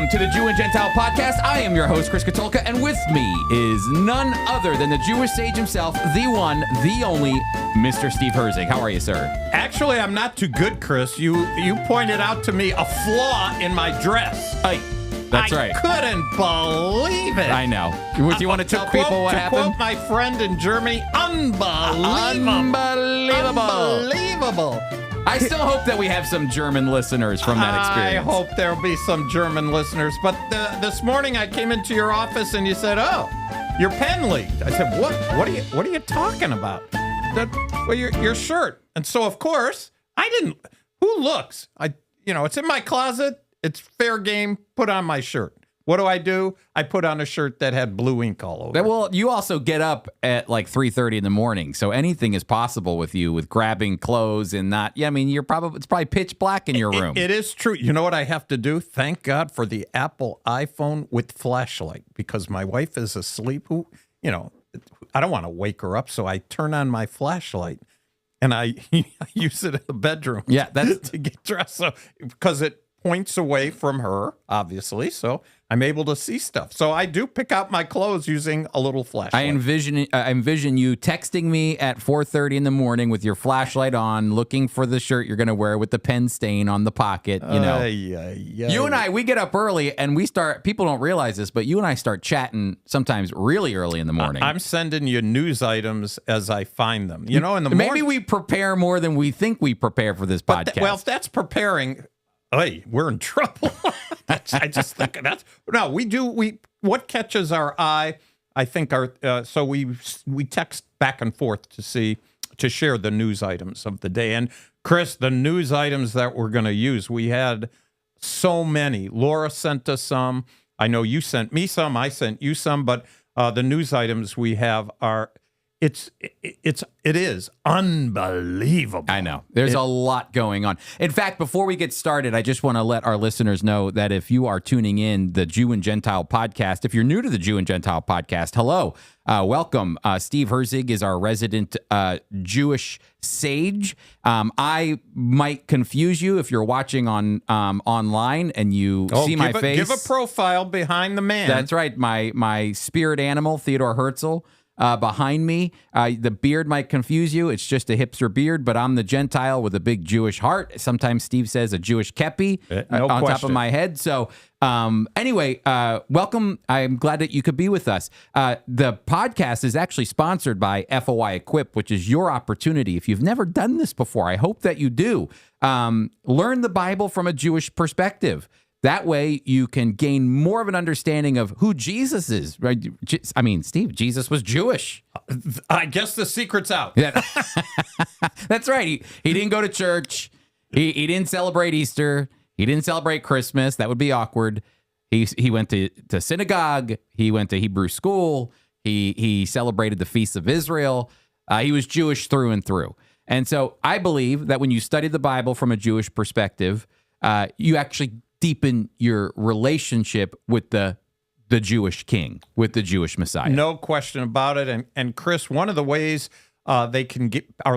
Welcome to the Jew and Gentile podcast. I am your host, Chris Katulka, and with me is none other than the Jewish sage himself, the one, the only, Mr. Steve Herzig. How are you, sir? Actually, I'm not too good, Chris. You pointed out to me a flaw in my dress. That's right. I couldn't believe it. I know. Do you want to tell people what happened? To quote my friend in Germany, unbelievable. Unbelievable. I still hope that we have some German listeners from that experience. I hope there'll be some German listeners. But this morning I came into your office and you said, "Oh, your pen leaked." I said, "What? What are you talking about?" Your shirt. And so of course I didn't. Who looks? It's in my closet. It's fair game. Put on my shirt. What do? I put on a shirt that had blue ink all over it. Well, you also get up at like 3:30 in the morning, so anything is possible with you with grabbing clothes and not. Yeah, I mean, it's probably pitch black in your room. It is true. You know what I have to do? Thank God for the Apple iPhone with flashlight, because my wife is asleep. I don't want to wake her up, so I turn on my flashlight and I use it in the bedroom. Yeah, that's to get dressed. So because it points away from her, obviously, so I'm able to see stuff. So I do pick out my clothes using a little flashlight. I envision you texting me at 4:30 in the morning with your flashlight on, looking for the shirt you're going to wear with the pen stain on the pocket. You and I, we get up early and we start. People don't realize this, but you and I start chatting sometimes really early in the morning. I'm sending you news items as I find them. In the morning. Maybe we prepare more than we think we prepare for this podcast. Well, if that's preparing. Hey, we're in trouble. I just think that's no. What catches our eye, I think, so we text back and forth to share the news items of the day. And Chris, the news items that we're going to use, we had so many. Laura sent us some. I know you sent me some. I sent you some. But the news items we have are. It is unbelievable. I know. There's a lot going on. In fact, before we get started, I just want to let our listeners know that if you are tuning in the Jew and Gentile podcast, if you're new to the Jew and Gentile podcast, hello, welcome. Steve Herzig is our resident Jewish sage. I might confuse you if you're watching on online and you see my face. Give a profile behind the man. That's right. My spirit animal, Theodore Herzl. Behind me, the beard might confuse you. It's just a hipster beard, but I'm the Gentile with a big Jewish heart. Sometimes Steve says a Jewish kepi on top of my head. So anyway, welcome. I'm glad that you could be with us. The podcast is actually sponsored by FOI Equip, which is your opportunity. If you've never done this before, I hope that you do. Learn the Bible from a Jewish perspective. That way, you can gain more of an understanding of who Jesus is. Right? I mean, Steve, Jesus was Jewish. I guess the secret's out. Yeah. That's right. He didn't go to church. He didn't celebrate Easter. He didn't celebrate Christmas. That would be awkward. He went to synagogue. He went to Hebrew school. He celebrated the feasts of Israel. He was Jewish through and through. And so I believe that when you study the Bible from a Jewish perspective, you actually deepen your relationship with the Jewish king, with the Jewish Messiah. No question about it. And Chris, one of the ways our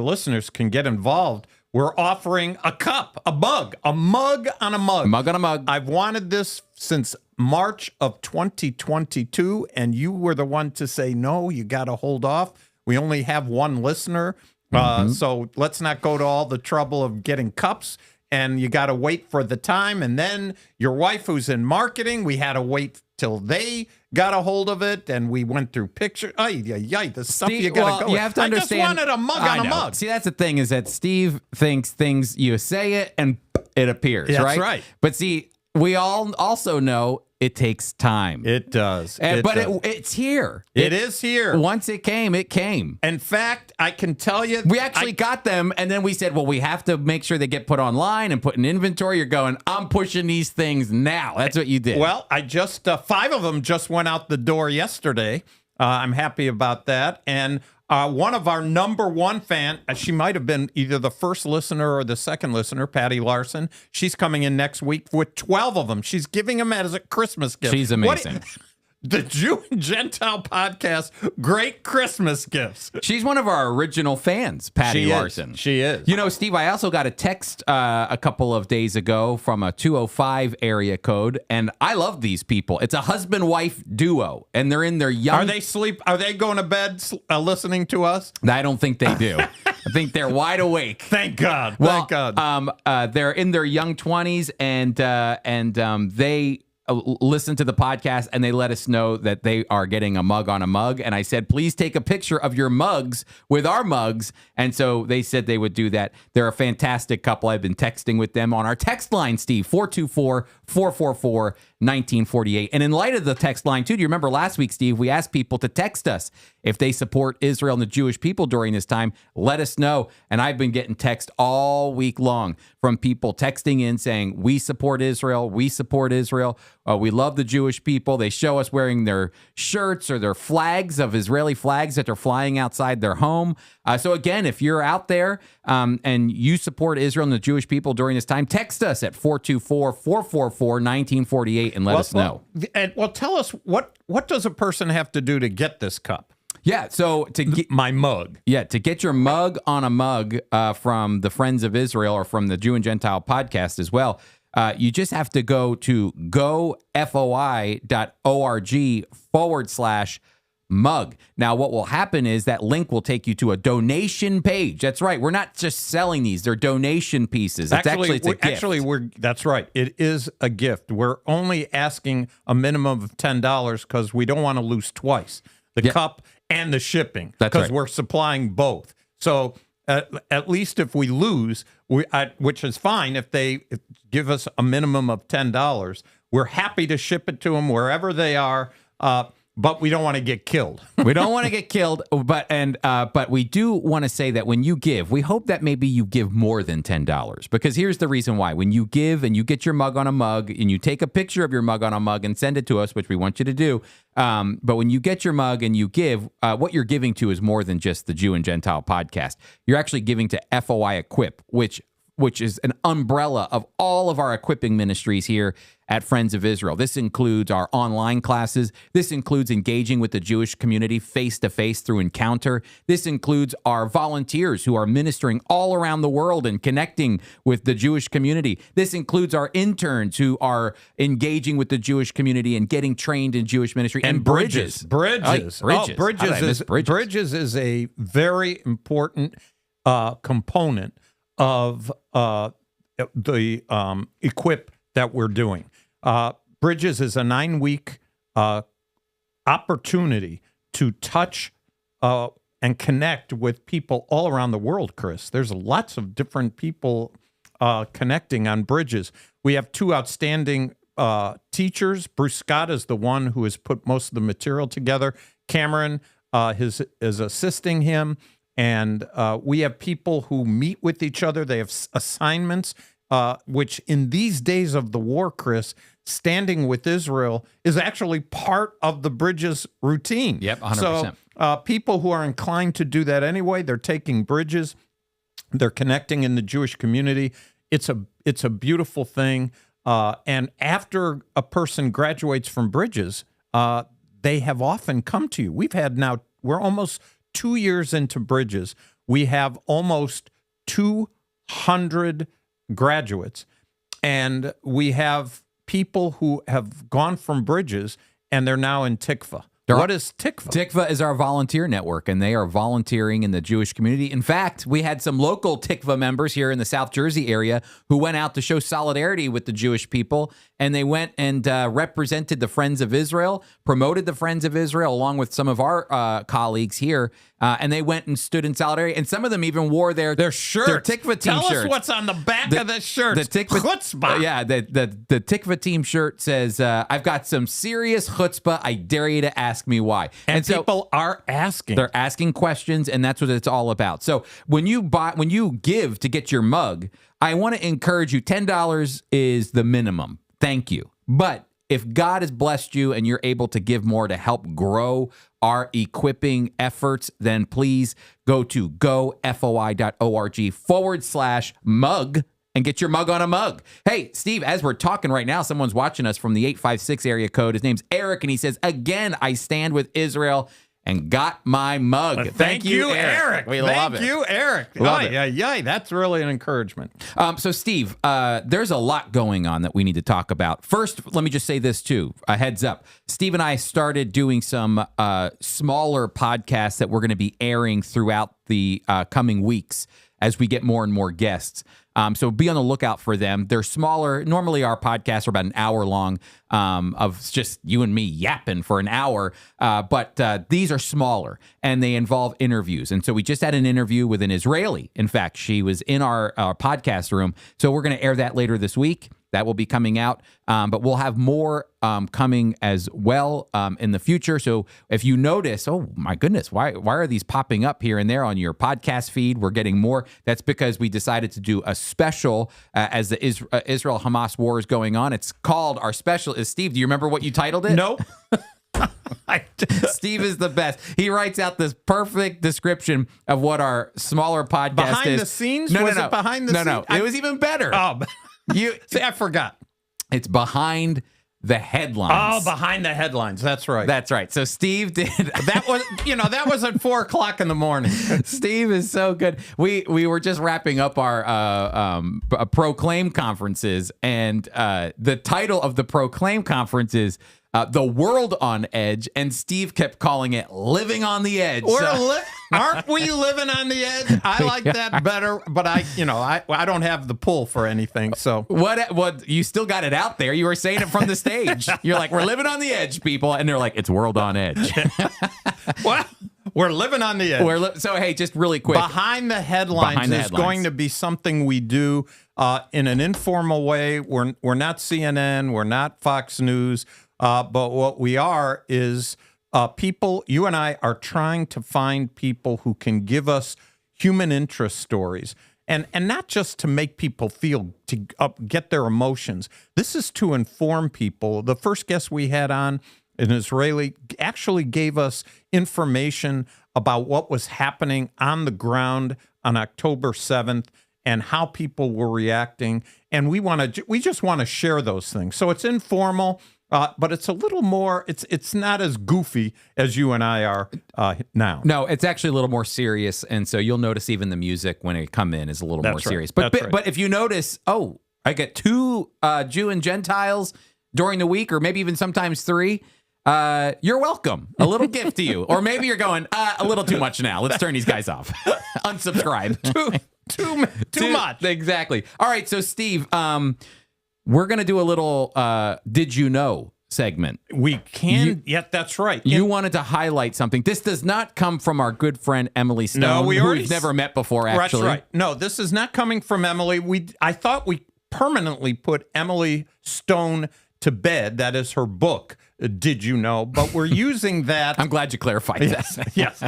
listeners can get involved, we're offering a cup, a mug on a mug. A mug on a mug. I've wanted this since March of 2022, and you were the one to say, no, you got to hold off. We only have one listener, so let's not go to all the trouble of getting cups. And you got to wait for the time. And then your wife, who's in marketing, we had to wait till they got a hold of it. And we went through pictures. The stuff you got to go. You have to understand. I just wanted a mug on a mug. See, that's the thing, is that Steve thinks things, you say it and it appears, right? That's right. But see, we all also know it takes time. It does. It's here. It is here. Once it came, it came. In fact, I can tell you. We actually got them, and then we said, well, we have to make sure they get put online and put in inventory. You're going, I'm pushing these things now. That's what you did. Well, I just, 5 of them just went out the door yesterday. I'm happy about that. And one of our number one fan, she might have been either the first listener or the second listener, Patty Larson. She's coming in next week with 12 of them. She's giving them as a Christmas gift. She's amazing. the Jew and Gentile podcast great Christmas gifts. She's one of our original fans, Patty Larson. She is. You know, Steve, I also got a text a couple of days ago from a 205 area code, and I love these people. It's a husband-wife duo, and they're in their young... Are they going to bed listening to us? I don't think they do. I think they're wide awake. Thank God. Well, Thank God. They're in their young 20s, and they listen to the podcast, and they let us know that they are getting a mug on a mug. And I said, please take a picture of your mugs with our mugs. And so they said they would do that. They're a fantastic couple. I've been texting with them on our text line, Steve, 424-444-1948. And in light of the text line, too, do you remember last week, Steve, we asked people to text us if they support Israel and the Jewish people during this time. Let us know. And I've been getting text all week long from people texting in saying, we support Israel. We support Israel. We love the Jewish people. They show us wearing their shirts or their flags of Israeli flags that they're flying outside their home. So again, if you're out there and you support Israel and the Jewish people during this time, text us at 424-444-1948 and let us know. Well, tell us, what does a person have to do to get this cup? Yeah, so to get my mug. Yeah, to get your mug on a mug from the Friends of Israel or from the Jew and Gentile podcast as well, you just have to go to gofoi.org/mug. Now, what will happen is that link will take you to a donation page. That's right. We're not just selling these. They're donation pieces. It's a gift. That's right. It is a gift. We're only asking a minimum of $10 because we don't want to lose twice. The cup and the shipping. Because we're supplying both. So at least if we lose, which is fine if they give us a minimum of $10, we're happy to ship it to them wherever they are. But we don't want to get killed. We don't want to get killed, but we do want to say that when you give, we hope that maybe you give more than $10, because here's the reason why. When you give and you get your mug on a mug and you take a picture of your mug on a mug and send it to us, which we want you to do, but when you get your mug and you give, what you're giving to is more than just the Jew and Gentile podcast. You're actually giving to FOI Equip, which is an umbrella of all of our equipping ministries here at Friends of Israel. This includes our online classes. This includes engaging with the Jewish community face-to-face through Encounter. This includes our volunteers who are ministering all around the world and connecting with the Jewish community. This includes our interns who are engaging with the Jewish community and getting trained in Jewish ministry. And Bridges. Bridges is a very important component of the Equip that we're doing. Bridges is a 9-week opportunity to touch and connect with people all around the world, Chris. There's lots of different people connecting on Bridges. We have 2 outstanding teachers. Bruce Scott is the one who has put most of the material together. Cameron is assisting him. And we have people who meet with each other. They have assignments, which in these days of the war, Chris, standing with Israel is actually part of the Bridges routine. Yep, 100%. So people who are inclined to do that anyway, they're taking Bridges. They're connecting in the Jewish community. It's a beautiful thing. And after a person graduates from Bridges, they have often come to you. We're almost 2 years into Bridges. We have almost 200 graduates, and we have people who have gone from Bridges and they're now in Tikva. What is Tikva? Tikva is our volunteer network, and they are volunteering in the Jewish community. In fact, we had some local Tikva members here in the South Jersey area who went out to show solidarity with the Jewish people, and they went and represented the Friends of Israel, promoted the Friends of Israel along with some of our colleagues here, and they went and stood in solidarity. And some of them even wore their shirts, their Tikva team shirts. Tell us what's on the back of the shirt. The Tikva, chutzpah. Yeah, the Tikva team shirt says, "I've got some serious chutzpah. I dare you to ask me why." And so people are asking. They're asking questions, and that's what it's all about. So when you give to get your mug, I want to encourage you. $10 is the minimum. Thank you. But if God has blessed you and you're able to give more to help grow our equipping efforts, then please go to gofoi.org/mug and get your mug on a mug. Hey, Steve, as we're talking right now, someone's watching us from the 856 area code. His name's Eric, and he says, again, I stand with Israel and got my mug. Well, thank you, Eric. We love it. Thank you, Eric. Love it. Yeah, that's really an encouragement. So, Steve, there's a lot going on that we need to talk about. First, let me just say this, too. A heads up. Steve and I started doing some smaller podcasts that we're going to be airing throughout the coming weeks as we get more and more guests. So be on the lookout for them. They're smaller. Normally, our podcasts are about an hour long of just you and me yapping for an hour. But these are smaller, and they involve interviews. And so we just had an interview with an Israeli. In fact, she was in our podcast room. So we're going to air that later this week. That will be coming out. But we'll have more coming as well in the future. So if you notice, oh my goodness, why are these popping up here and there on your podcast feed? We're getting more. That's because we decided to do a special as the Israel-Hamas war is going on. It's called our special. Steve, do you remember what you titled it? Nope. Steve is the best. He writes out this perfect description of what our smaller podcast Behind is. the scenes? No, Was no, it behind the scenes? No, it was even better. Oh, You see, I forgot. It's behind the headlines. Oh, behind the headlines. That's right. That's right. So Steve did. That was at 4:00 in the morning. Steve is so good. We were just wrapping up our Proclaim conferences, and the title of the Proclaim conference is The World on Edge, and Steve kept calling it Living on the Edge. Aren't we living on the edge? I like that better, but I don't have the pull for anything. So what you still got it out there. You were saying it from the stage. You're like, we're living on the edge, people. And they're like, it's World on Edge. Well, we're living on the edge. So, hey, just really quick. Behind the headlines is going to be something we do in an informal way. We're not CNN. We're not Fox News. But what we are is people, you and I are trying to find people who can give us human interest stories. And not just to make people feel, to get their emotions. This is to inform people. The first guest we had on, an Israeli, actually gave us information about what was happening on the ground on October 7th and how people were reacting. And we just want to share those things. So it's informal. But it's a little more, it's not as goofy as you and I are now. No, it's actually a little more serious. And so you'll notice even the music when it come in is a little more serious. But if you notice, I get 2 Jew and Gentiles during the week, or maybe even sometimes 3. You're welcome. A little gift to you. Or maybe you're going, a little too much now. Let's turn these guys off. Unsubscribe. Too much. Exactly. All right. So, Steve, we're going to do a little Did You Know segment. We can. That's right. You wanted to highlight something. This does not come from our good friend Emily Stone, who we've never met before, actually. That's right. No, this is not coming from Emily. I thought we permanently put Emily Stone to bed. That is her book, Did You Know? But we're using that. I'm glad you clarified that. Yes.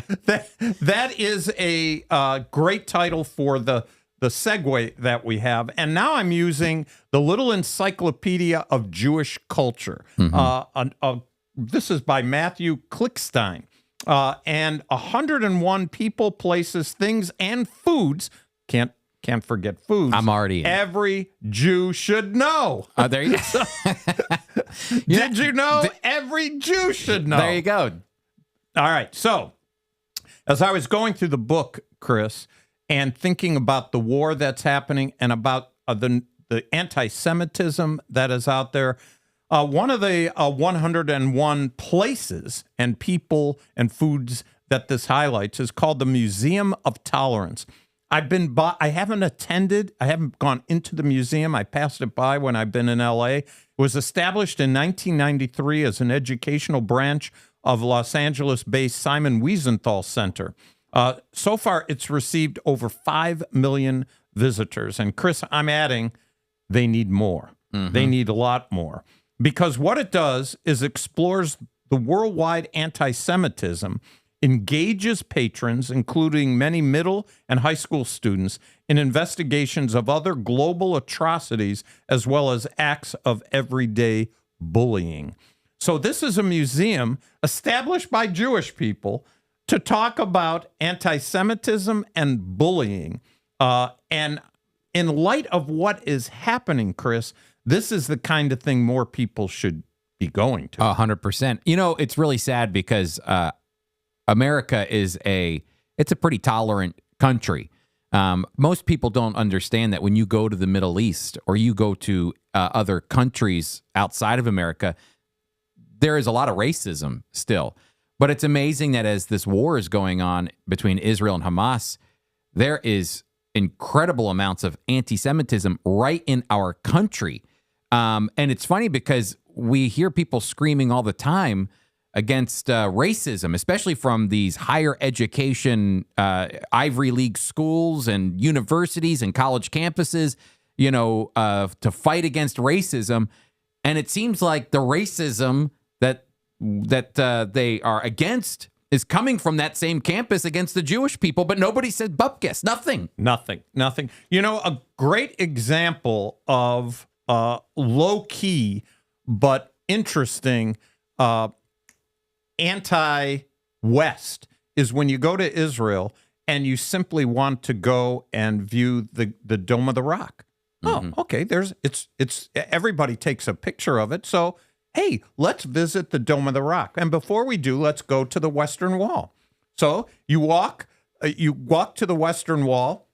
That is a great title for the segue that we have. And now I'm using the Little Encyclopedia of Jewish Culture. This is by Matthew Klickstein. And 101 people, places, things, and foods. Can't forget foods. I'm already in. Every Jew should know. There you go. Did you know? Every Jew should know. There you go. All right. So, as I was going through the book, Chris, and thinking about the war that's happening and about the anti-Semitism that is out there, one of the 101 places and people and foods that this highlights is called the Museum of Tolerance. I haven't attended. I haven't gone into the museum. I passed it by when I've been in L.A. It was established in 1993 as an educational branch of Los Angeles-based Simon Wiesenthal Center. So far, it's received over 5 million visitors. And Chris, I'm adding, they need more. Mm-hmm. They need a lot more. Because what it does is explores the worldwide anti-Semitism, engages patrons, including many middle and high school students, in investigations of other global atrocities, as well as acts of everyday bullying. So this is a museum established by Jewish people to talk about anti-Semitism and bullying. And in light of what is happening, Chris, this is the kind of thing more people should be going to. 100%. You know, it's really sad because America it's a pretty tolerant country. Most people don't understand that when you go to the Middle East or you go to other countries outside of America, there is a lot of racism still. But it's amazing that as this war is going on between Israel and Hamas, there is incredible amounts of anti-Semitism right in our country. And it's funny because we hear people screaming all the time against racism, especially from these higher education Ivy League schools and universities and college campuses, to fight against racism. And it seems like the racism that they are against is coming from that same campus against the Jewish people, but nobody said bupkis, nothing. Nothing. A great example of low-key but interesting anti-West is when you go to Israel and you simply want to go and view the Dome of the Rock. Mm-hmm. Oh, okay. It's everybody takes a picture of it. So, hey, let's visit the Dome of the Rock. And before we do, let's go to the Western Wall. So you walk to the Western Wall.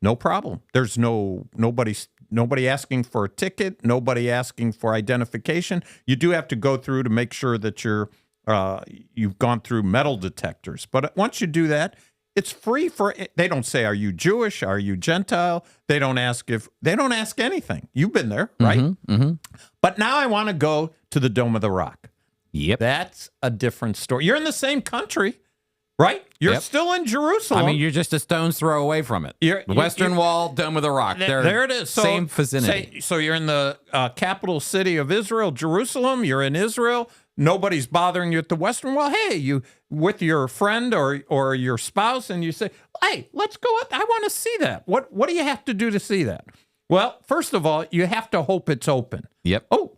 No problem. There's nobody asking for a ticket, nobody asking for identification. You do have to go through to make sure that you've gone through metal detectors. But once you do that, it's free they don't say, are you Jewish? Are you Gentile? They don't ask anything. You've been there, right? Mm-hmm, mm-hmm. But now I want to go to the Dome of the Rock. Yep. That's a different story. You're in the same country, right? You're still in Jerusalem. I mean, you're just a stone's throw away from it. Western Wall, Dome of the Rock. There it is. Same vicinity. So you're in the capital city of Israel, Jerusalem. You're in Israel. Nobody's bothering you at the Western Wall. Hey, you with your friend or your spouse, and you say, hey, let's go up. I want to see that. What do you have to do to see that? Well, first of all, you have to hope it's open. Yep. Oh,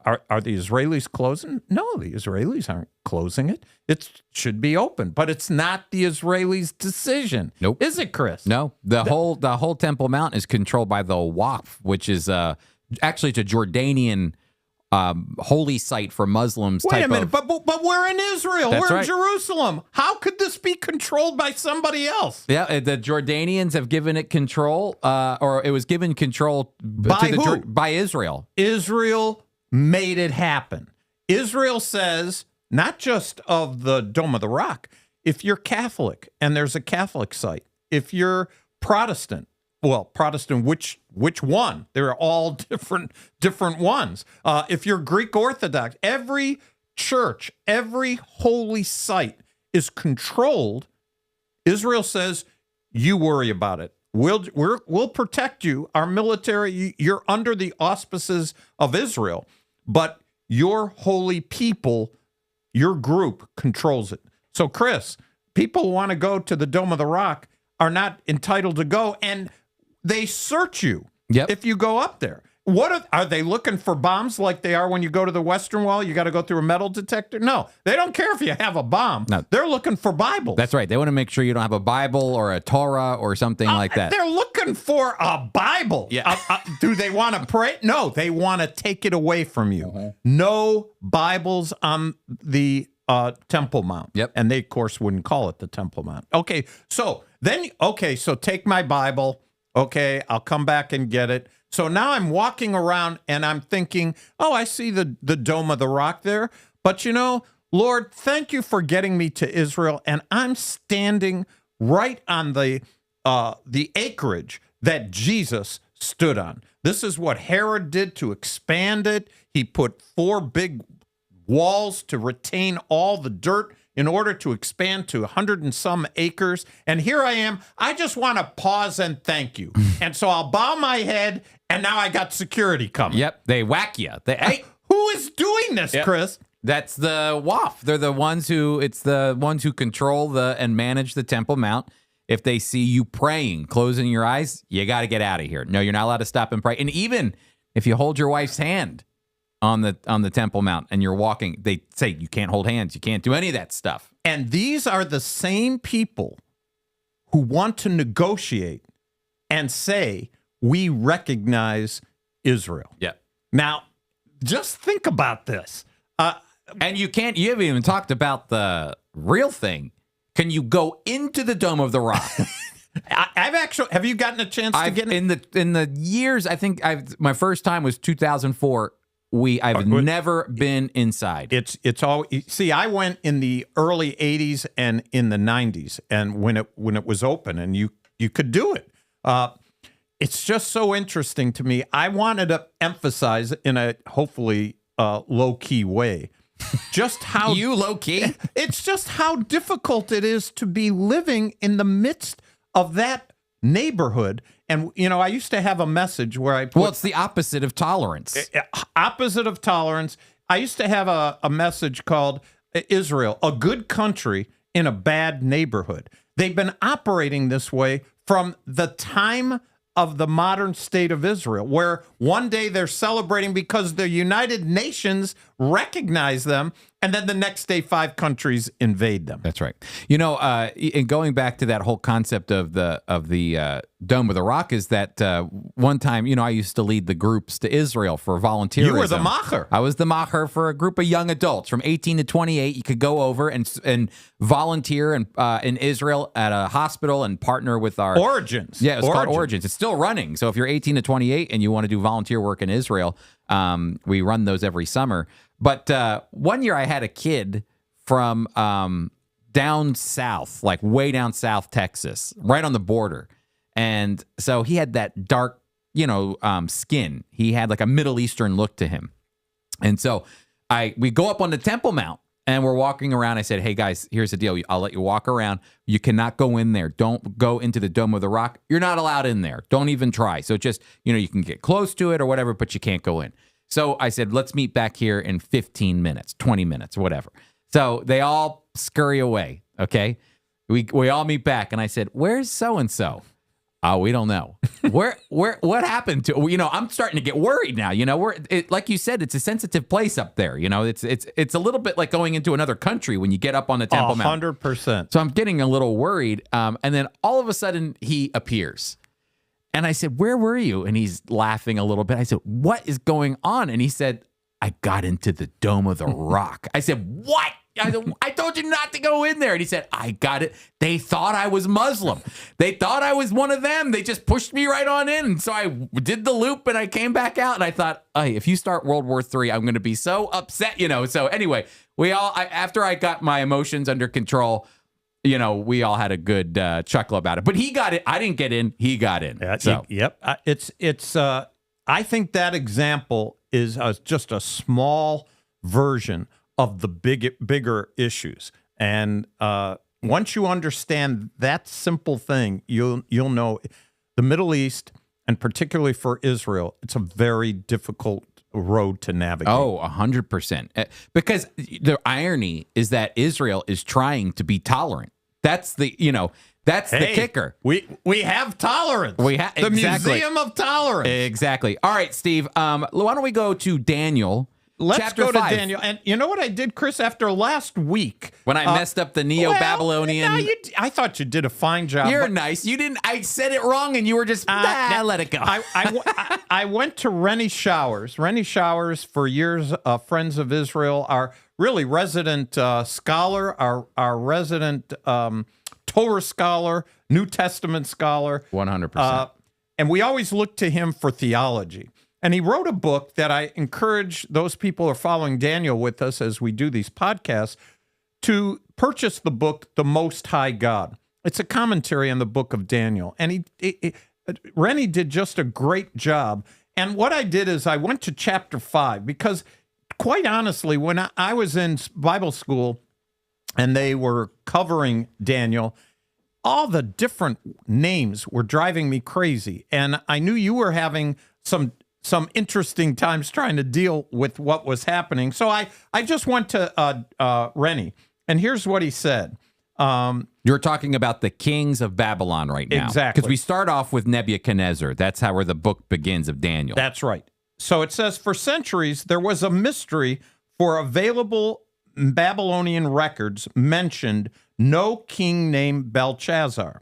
are the Israelis closing? No, the Israelis aren't closing it. It should be open, but it's not the Israelis' decision. Nope. Is it, Chris? No. The whole Temple Mount is controlled by the Waqf, which is actually it's a Jordanian holy site for Muslims. Wait a minute, but we're in Israel. That's we're right. in Jerusalem. How could this be controlled by somebody else? Yeah, the Jordanians have given it control, or it was given control By who? By Israel. Israel made it happen. Israel says, not just of the Dome of the Rock, if you're Catholic and there's a Catholic site, if you're Protestant, which one? They're all different ones. If you're Greek Orthodox, every church, every holy site is controlled. Israel says, you worry about it. We'll protect you. Our military, you're under the auspices of Israel, but your holy people, your group controls it. So, Chris, people who want to go to the Dome of the Rock are not entitled to go, and they search you if you go up there. What are they looking for bombs like they are when you go to the Western Wall? You got to go through a metal detector? No, they don't care if you have a bomb. No. They're looking for Bibles. That's right. They want to make sure you don't have a Bible or a Torah or something like that. They're looking for a Bible. Yeah. Do they want to pray? No, they want to take it away from you. Mm-hmm. No Bibles on the Temple Mount. Yep. And they, of course, wouldn't call it the Temple Mount. Okay, so take my Bible. Okay, I'll come back and get it. So now I'm walking around and I'm thinking, oh, I see the Dome of the Rock there. But Lord, thank you for getting me to Israel. And I'm standing right on the acreage that Jesus stood on. This is what Herod did to expand it. He put 4 big walls to retain all the dirt in order to expand to 100 and some acres. And here I am. I just want to pause and thank you. And so I'll bow my head, and now I got security coming. Yep, they whack you. Hey, who is doing this, Chris? That's the Waqf. They're the ones who control and manage the Temple Mount. If they see you praying, closing your eyes, you got to get out of here. No, you're not allowed to stop and pray. And even if you hold your wife's hand on the Temple Mount and you're walking, they say you can't hold hands, you can't do any of that stuff. And these are the same people who want to negotiate and say, we recognize Israel. Yeah. Now, just think about this. And you haven't even talked about the real thing. Can you go into the Dome of the Rock? Have you gotten a chance to get in the years? I think my first time was 2004. I've never been inside. It's all. See, I went in the early '80s and in the '90s, and when it was open, and you could do it. It's just so interesting to me. I wanted to emphasize in a hopefully low key way. Just how you low key? It's just how difficult it is to be living in the midst of that neighborhood. And I used to have a message where I put, it's the opposite of tolerance. Opposite of tolerance. I used to have a message called Israel, a good country in a bad neighborhood. They've been operating this way from the time of the modern state of Israel, where one day they're celebrating because the United Nations recognize them, and then the next day 5 countries invade them. That's right. And going back to that whole concept of the Dome of the Rock is that one time, I used to lead the groups to Israel for volunteerism. You were the macher. I was the macher for a group of young adults from 18 to 28. You could go over and volunteer in Israel at a hospital and partner with our Origins. Yeah, it's called Origins. It's still running. So if you're 18 to 28 and you want to do volunteer work in Israel, we run those every summer. But one year I had a kid from down south, like way down south Texas, right on the border. And so he had that dark, skin. He had like a Middle Eastern look to him. And so we go up on the Temple Mount and we're walking around. I said, hey guys, here's the deal. I'll let you walk around. You cannot go in there. Don't go into the Dome of the Rock. You're not allowed in there. Don't even try. So just, you can get close to it or whatever, but you can't go in. So I said, let's meet back here in 15 minutes, 20 minutes, whatever. So they all scurry away, okay? We all meet back, and I said, where's so-and-so? Oh, we don't know. What happened to, I'm starting to get worried now. Like you said, it's a sensitive place up there. It's a little bit like going into another country when you get up on the Temple Mount. 100%. So I'm getting a little worried. And then all of a sudden he appears. And I said, where were you? And he's laughing a little bit. I said, what is going on? And he said, I got into the Dome of the Rock. I said, what? I told you not to go in there. And he said, I got it. They thought I was Muslim. They thought I was one of them. They just pushed me right on in. And so I did the loop and I came back out. And I thought, hey, if you start World War III, I'm going to be so upset, So anyway, after I got my emotions under control, we all had a good chuckle about it. But he got it. I didn't get in. He got in. So. Yep. I think that example is just a small version of the bigger issues. And once you understand that simple thing, you'll know the Middle East, and particularly for Israel, it's a very difficult road to navigate. Oh, 100%. Because the irony is that Israel is trying to be tolerant. That's the kicker. We have tolerance. The Museum of Tolerance. Exactly. All right, Steve. Why don't we go to Daniel? Let's Chapter go 5. to Daniel. And you know what I did, Chris, after last week? When I messed up the Neo-Babylonian. I thought you did a fine job. You're nice. You didn't. I said it wrong, and you were just, let it go. I went to Renald Showers. Renald Showers, for years, Friends of Israel, our really resident scholar, our resident Torah scholar, New Testament scholar. 100%. And we always look to him for theology. And he wrote a book that I encourage those people who are following Daniel with us as we do these podcasts to purchase the book, The Most High God. It's a commentary on the book of Daniel. And Rennie did just a great job. And what I did is I went to chapter 5 because, quite honestly, when I was in Bible school and they were covering Daniel, all the different names were driving me crazy. And I knew you were having some interesting times trying to deal with what was happening. So I just went to Rennie, and here's what he said. You're talking about the kings of Babylon right now. Exactly. Because we start off with Nebuchadnezzar. That's where the book begins of Daniel. That's right. So it says, for centuries, there was a mystery for available Babylonian records mentioned no king named Belshazzar.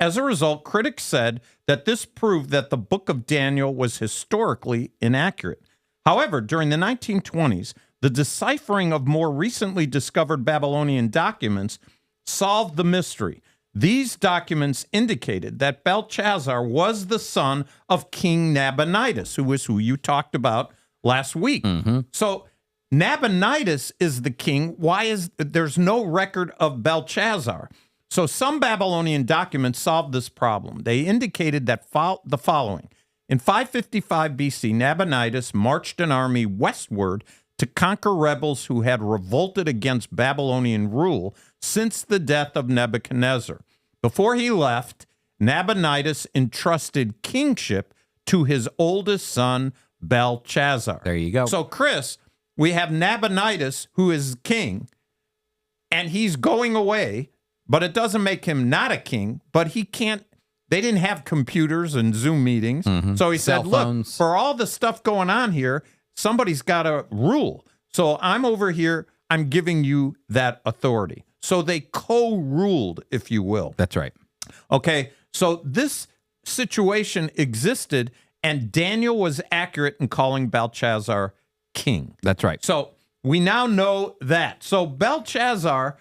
As a result, critics said that this proved that the book of Daniel was historically inaccurate. However, during the 1920s, the deciphering of more recently discovered Babylonian documents solved the mystery. These documents indicated that Belshazzar was the son of King Nabonidus, who you talked about last week. So Nabonidus is the king. Why is there's no record of Belshazzar? So some Babylonian documents solved this problem. They indicated that the following. In 555 BC, Nabonidus marched an army westward to conquer rebels who had revolted against Babylonian rule since the death of Nebuchadnezzar. Before he left, Nabonidus entrusted kingship to his oldest son, Belshazzar. There you go. So, Chris, we have Nabonidus, who is king, and he's going away, but it doesn't make him not a king, but he can't. They didn't have computers and Zoom meetings. So he Cell said, look, phones. for all the stuff going on here, somebody's got to rule. So I'm over here. I'm giving you that authority. So they co-ruled, if you will. That's right. Okay, so this situation existed, and Daniel was accurate in calling Belshazzar king. That's right. So we now know that. So Belshazzar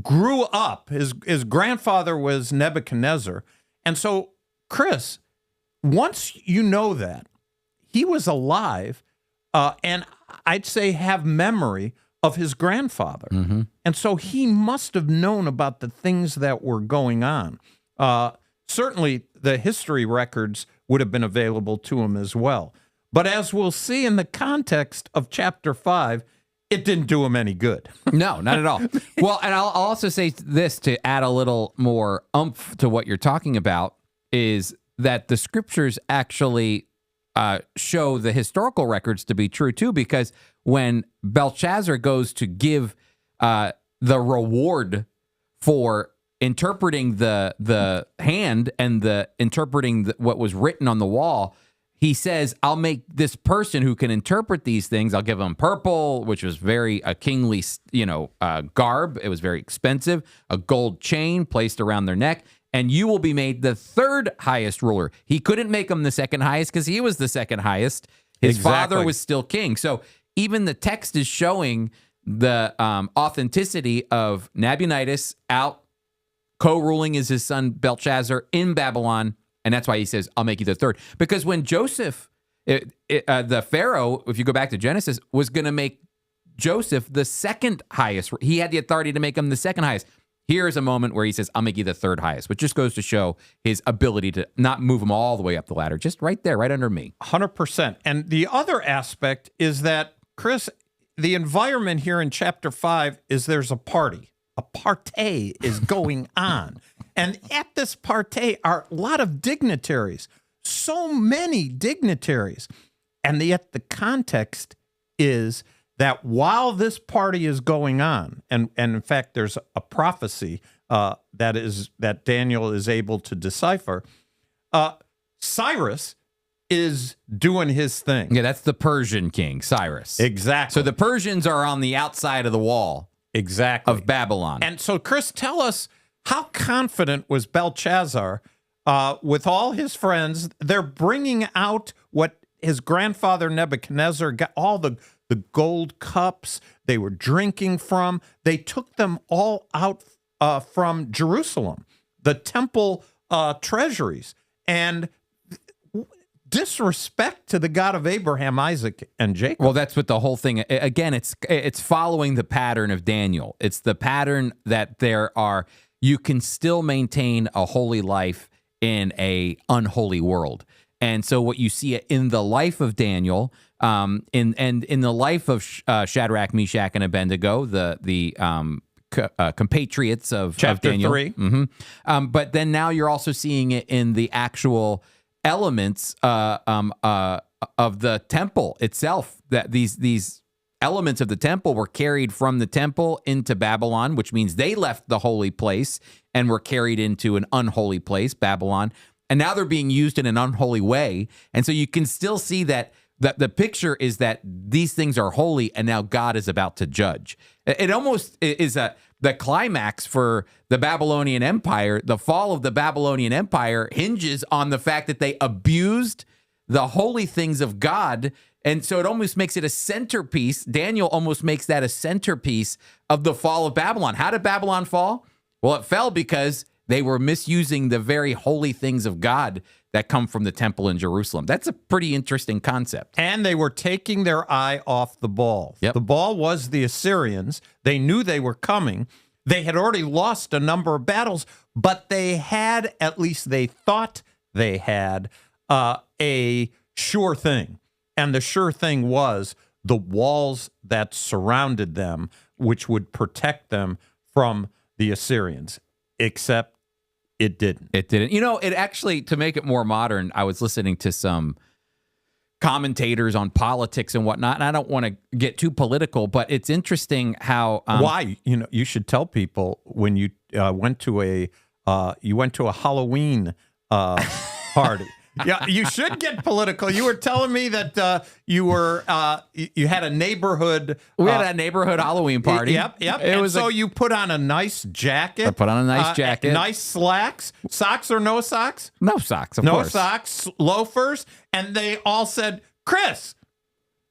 grew up. His grandfather was Nebuchadnezzar. And so, Chris, once you know that, he was alive, and I'd say have memory of his grandfather. And so he must have known about the things that were going on. Certainly, the history records would have been available to him as well. But as we'll see in the context of chapter 5, it didn't do him any good. No, not at all. Well, and I'll also say this to add a little more oomph to what you're talking about, is that the scriptures actually show the historical records to be true too, because when Belshazzar goes to give the reward for interpreting the hand and interpreting what was written on the wall, he says, I'll make this person who can interpret these things, I'll give him purple, which was very a kingly, garb. It was very expensive, a gold chain placed around their neck, and you will be made the third highest ruler. He couldn't make him the second highest because he was the second highest. His father was still king. So even the text is showing the authenticity of Nabonidus out co-ruling as his son Belshazzar in Babylon. And that's why he says, I'll make you the third. Because when Joseph, the Pharaoh, if you go back to Genesis, was going to make Joseph the second highest. He had the authority to make him the second highest. Here's a moment where he says, I'll make you the third highest, which just goes to show his ability to not move him all the way up the ladder, just right there, right under me. 100%. And the other aspect is that, Chris, the environment here in chapter 5 is there's a party. A party is going on. And at this party are a lot of dignitaries, so many dignitaries. And yet the context is that while this party is going on, and in fact, there's a prophecy that Daniel is able to decipher, Cyrus is doing his thing. Yeah, that's the Persian king, Cyrus. Exactly. So the Persians are on the outside of the wall of Babylon. And so, Chris, tell us, how confident was Belshazzar with all his friends? They're bringing out what his grandfather Nebuchadnezzar got, all the gold cups they were drinking from. They took them all out from Jerusalem, the temple treasuries, and disrespect to the God of Abraham, Isaac, and Jacob. Well, that's what the whole thing, again, it's following the pattern of Daniel. It's the pattern that you can still maintain a holy life in a unholy world. And so what you see in the life of Daniel, in the life of Shadrach, Meshach, and Abednego, the compatriots of Chapter Daniel. 3. But then now you're also seeing it in the actual elements of the temple itself. That these elements of the temple were carried from the temple into Babylon, which means they left the holy place and were carried into an unholy place, Babylon. And now they're being used in an unholy way. And so you can still see that the picture is that these things are holy and now God is about to judge. It almost is the climax for the Babylonian Empire, the fall of the Babylonian Empire, hinges on the fact that they abused the holy things of God. And so it almost makes it a centerpiece. Daniel almost makes that a centerpiece of the fall of Babylon. How did Babylon fall? Well, it fell because they were misusing the very holy things of God that come from the temple in Jerusalem. That's a pretty interesting concept. And they were taking their eye off the ball. Yep. The ball was the Assyrians. They knew they were coming. They had already lost a number of battles, but they had, at least they thought they had, a sure thing. And the sure thing was the walls that surrounded them, which would protect them from the Assyrians, except it didn't. It didn't. You know, it actually, to make it more modern, I was listening to some commentators on politics and whatnot, and I don't want to get too political, but it's interesting how... Why? You know, you should tell people when you went to a Halloween party. Yeah, you should get political. You were telling me that you had a neighborhood. We had a neighborhood Halloween party. Yep. So you put on a nice jacket. I put on a nice jacket. Nice slacks. Socks or no socks? No socks, of no course. No socks, loafers. And they all said, Chris,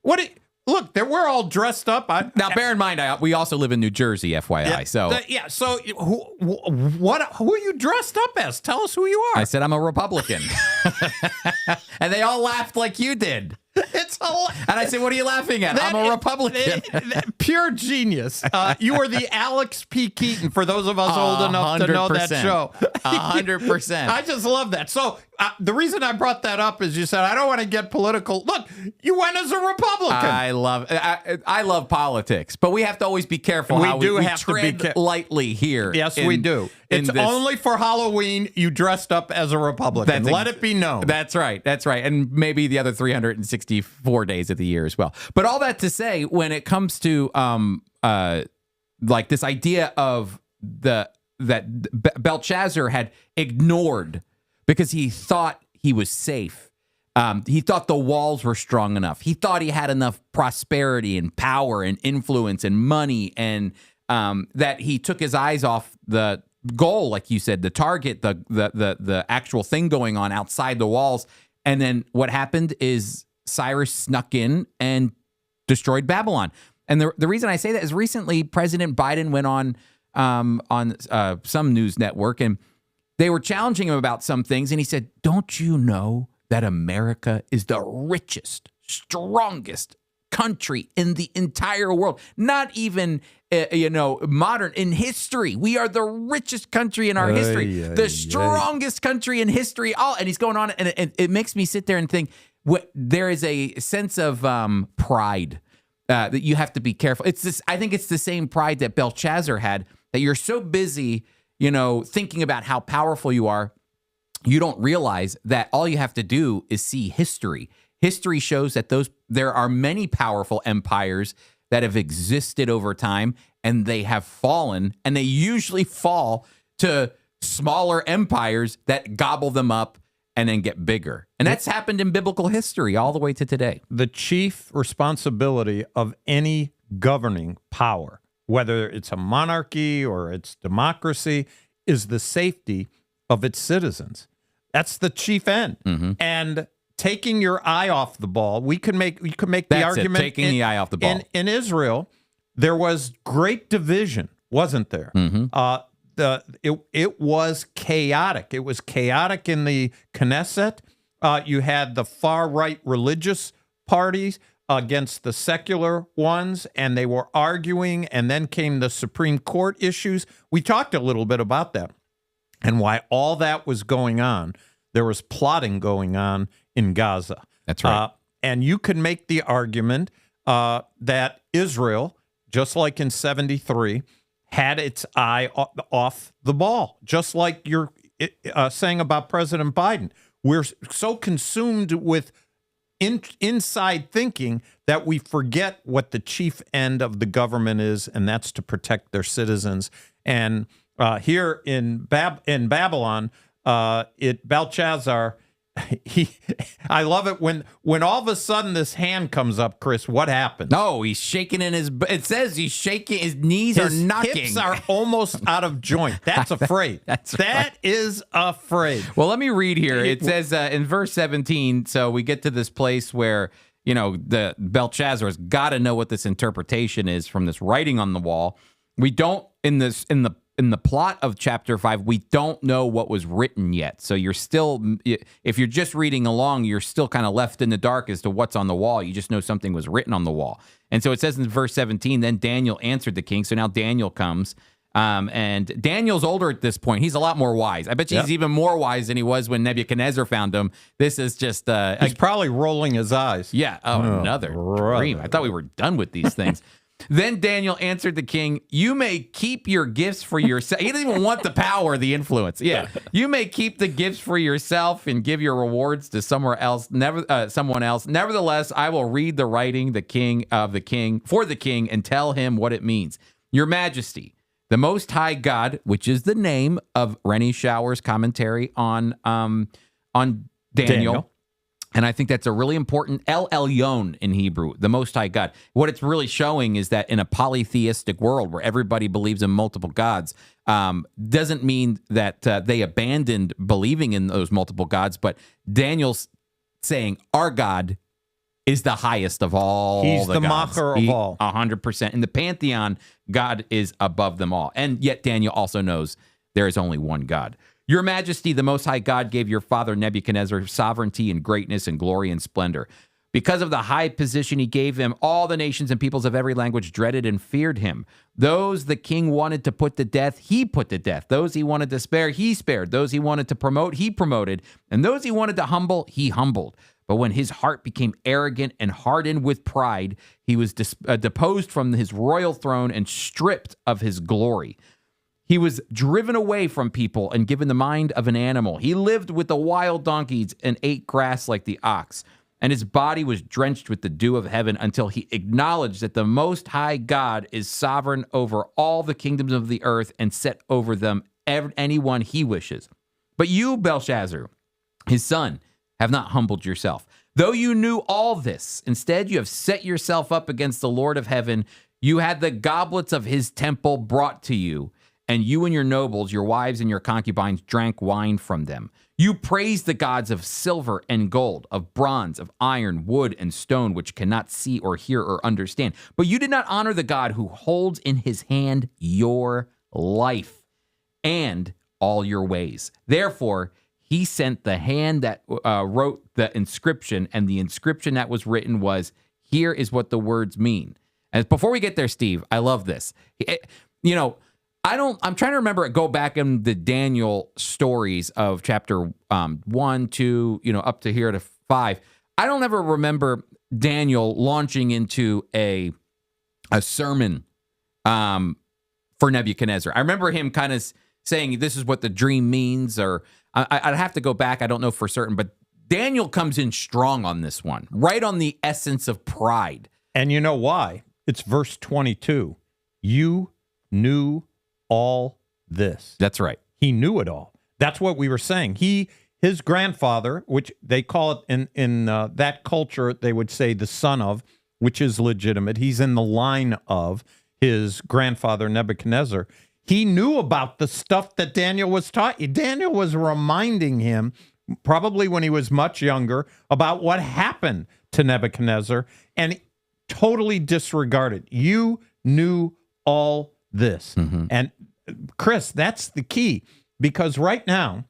what do you... Look, we're all dressed up. Now, bear in mind, we also live in New Jersey, FYI. So who are you dressed up as? Tell us who you are. I said I'm a Republican. And they all laughed like you did. It's and I said, what are you laughing at? I'm a Republican. Pure genius. You were the Alex P. Keaton, for those of us old enough to know that show. 100%. I just love that. So the reason I brought that up is you said, I don't want to get political. Look, you went as a Republican. I love politics, but we have to always be careful how we have tread to be lightly here. Yes, we do. It's only for Halloween you dressed up as a Republican. Let it be known. That's right. And maybe the other 364 days of the year as well. But all that to say, when it comes to like this idea of that Belshazzar had ignored because he thought he was safe. He thought the walls were strong enough. He thought he had enough prosperity and power and influence and money, and that he took his eyes off the goal, like you said, the target, the actual thing going on outside the walls. And then what happened is Cyrus snuck in and destroyed Babylon. And the reason I say that is recently President Biden went on some news network, and they were challenging him about some things. And he said, don't you know that America is the richest, strongest country in the entire world? Not even, modern, in history. We are the richest country in our history, the strongest country in history. And he's going on, and it makes me sit there and think, there is a sense of pride that you have to be careful. I think it's the same pride that Belshazzar had, that you're so busy, thinking about how powerful you are, you don't realize that all you have to do is see history. History shows that there are many powerful empires that have existed over time, and they have fallen, and they usually fall to smaller empires that gobble them up and then get bigger. And that's happened in biblical history all the way to today. The chief responsibility of any governing power, whether it's a monarchy or it's democracy, is the safety of its citizens. That's the chief end. Mm-hmm. And taking your eye off the ball, you could make the argument. Taking the eye off the ball. In Israel, there was great division, wasn't there? Mm-hmm. It was chaotic. It was chaotic in the Knesset. You had the far right religious parties against the secular ones, and they were arguing, and then came the Supreme Court issues. We talked a little bit about that. And why all that was going on, there was plotting going on in Gaza. That's right. And you could make the argument that Israel, just like in 1973, had its eye off the ball, just like you're saying about President Biden. We're so consumed with inside thinking that we forget what the chief end of the government is, and that's to protect their citizens. And here in Babylon, Belshazzar I love it when all of a sudden this hand comes up, Chris. What happens? No, he's shaking in his. It says he's shaking. His knees His are knocking. hips are almost out of joint. That's afraid. That is afraid. Well, let me read here. It says in verse 17. So we get to this place where the Belshazzar has got to know what this interpretation is from this writing on the wall. We don't in the plot of chapter 5, we don't know what was written yet. So you're still, if you're just reading along, you're still kind of left in the dark as to what's on the wall. You just know something was written on the wall. And so it says in verse 17, then Daniel answered the king. So now Daniel comes. And Daniel's older at this point. He's a lot more wise. I bet you he's even more wise than he was when Nebuchadnezzar found him. This is just... he's probably rolling his eyes. Yeah. Oh, another dream. I thought we were done with these things. Then Daniel answered the king, you may keep your gifts for yourself. He doesn't even want the power, the influence. Yeah. You may keep the gifts for yourself and give your rewards to someone else. Nevertheless, I will read the writing for the king and tell him what it means. Your Majesty, the Most High God, which is the name of Renald Showers' commentary on Daniel. And I think that's a really important El Elyon in Hebrew, the Most High God. What it's really showing is that in a polytheistic world where everybody believes in multiple gods, doesn't mean that they abandoned believing in those multiple gods, but Daniel's saying our God is the highest of all. He's the gods. macher of all. 100%. In the pantheon, God is above them all. And yet Daniel also knows there is only one God. Your Majesty, the Most High God gave your father Nebuchadnezzar sovereignty and greatness and glory and splendor. Because of the high position he gave him, all the nations and peoples of every language dreaded and feared him. Those the king wanted to put to death, he put to death. Those he wanted to spare, he spared. Those he wanted to promote, he promoted. And those he wanted to humble, he humbled. But when his heart became arrogant and hardened with pride, he was deposed from his royal throne and stripped of his glory. He was driven away from people and given the mind of an animal. He lived with the wild donkeys and ate grass like the ox. And his body was drenched with the dew of heaven until he acknowledged that the Most High God is sovereign over all the kingdoms of the earth and set over them anyone he wishes. But you, Belshazzar, his son, have not humbled yourself. Though you knew all this, instead you have set yourself up against the Lord of heaven. You had the goblets of his temple brought to you, and you and your nobles, your wives and your concubines drank wine from them. You praised the gods of silver and gold, of bronze, of iron, wood, and stone, which cannot see or hear or understand. But you did not honor the God who holds in his hand your life and all your ways. Therefore, he sent the hand that wrote the inscription, and the inscription that was written was, here is what the words mean. And before we get there, Steve, I love this. I'm trying to remember, go back in the Daniel stories of chapter 1, 2, up to here to 5. I don't ever remember Daniel launching into a sermon for Nebuchadnezzar. I remember him kind of saying, this is what the dream means, or I'd have to go back. I don't know for certain, but Daniel comes in strong on this one, right on the essence of pride. And you know why? It's verse 22. You knew all this. That's right. He knew it all. That's what we were saying. His grandfather, which they call it in that culture, they would say the son of, which is legitimate. He's in the line of his grandfather Nebuchadnezzar. He knew about the stuff that Daniel was taught. Daniel was reminding him, probably when he was much younger, about what happened to Nebuchadnezzar, and totally disregarded. You knew all this. Mm-hmm. And Chris, that's the key, because right now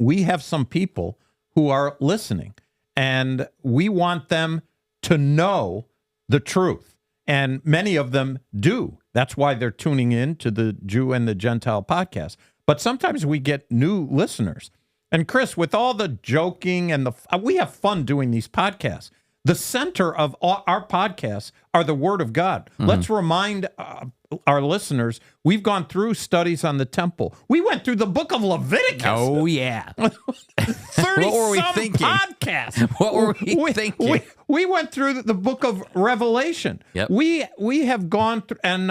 we have some people who are listening and we want them to know the truth. And many of them do. That's why they're tuning in to the Jew and the Gentile podcast. But sometimes we get new listeners. And Chris, with all the joking and we have fun doing these podcasts. The center of our podcasts are the Word of God. Mm-hmm. Let's remind our listeners, we've gone through studies on the temple. We went through the book of Leviticus. Oh, yeah. 30 what were we some thinking? Podcasts. What were we thinking? We went through the book of Revelation. Yep. We have gone through and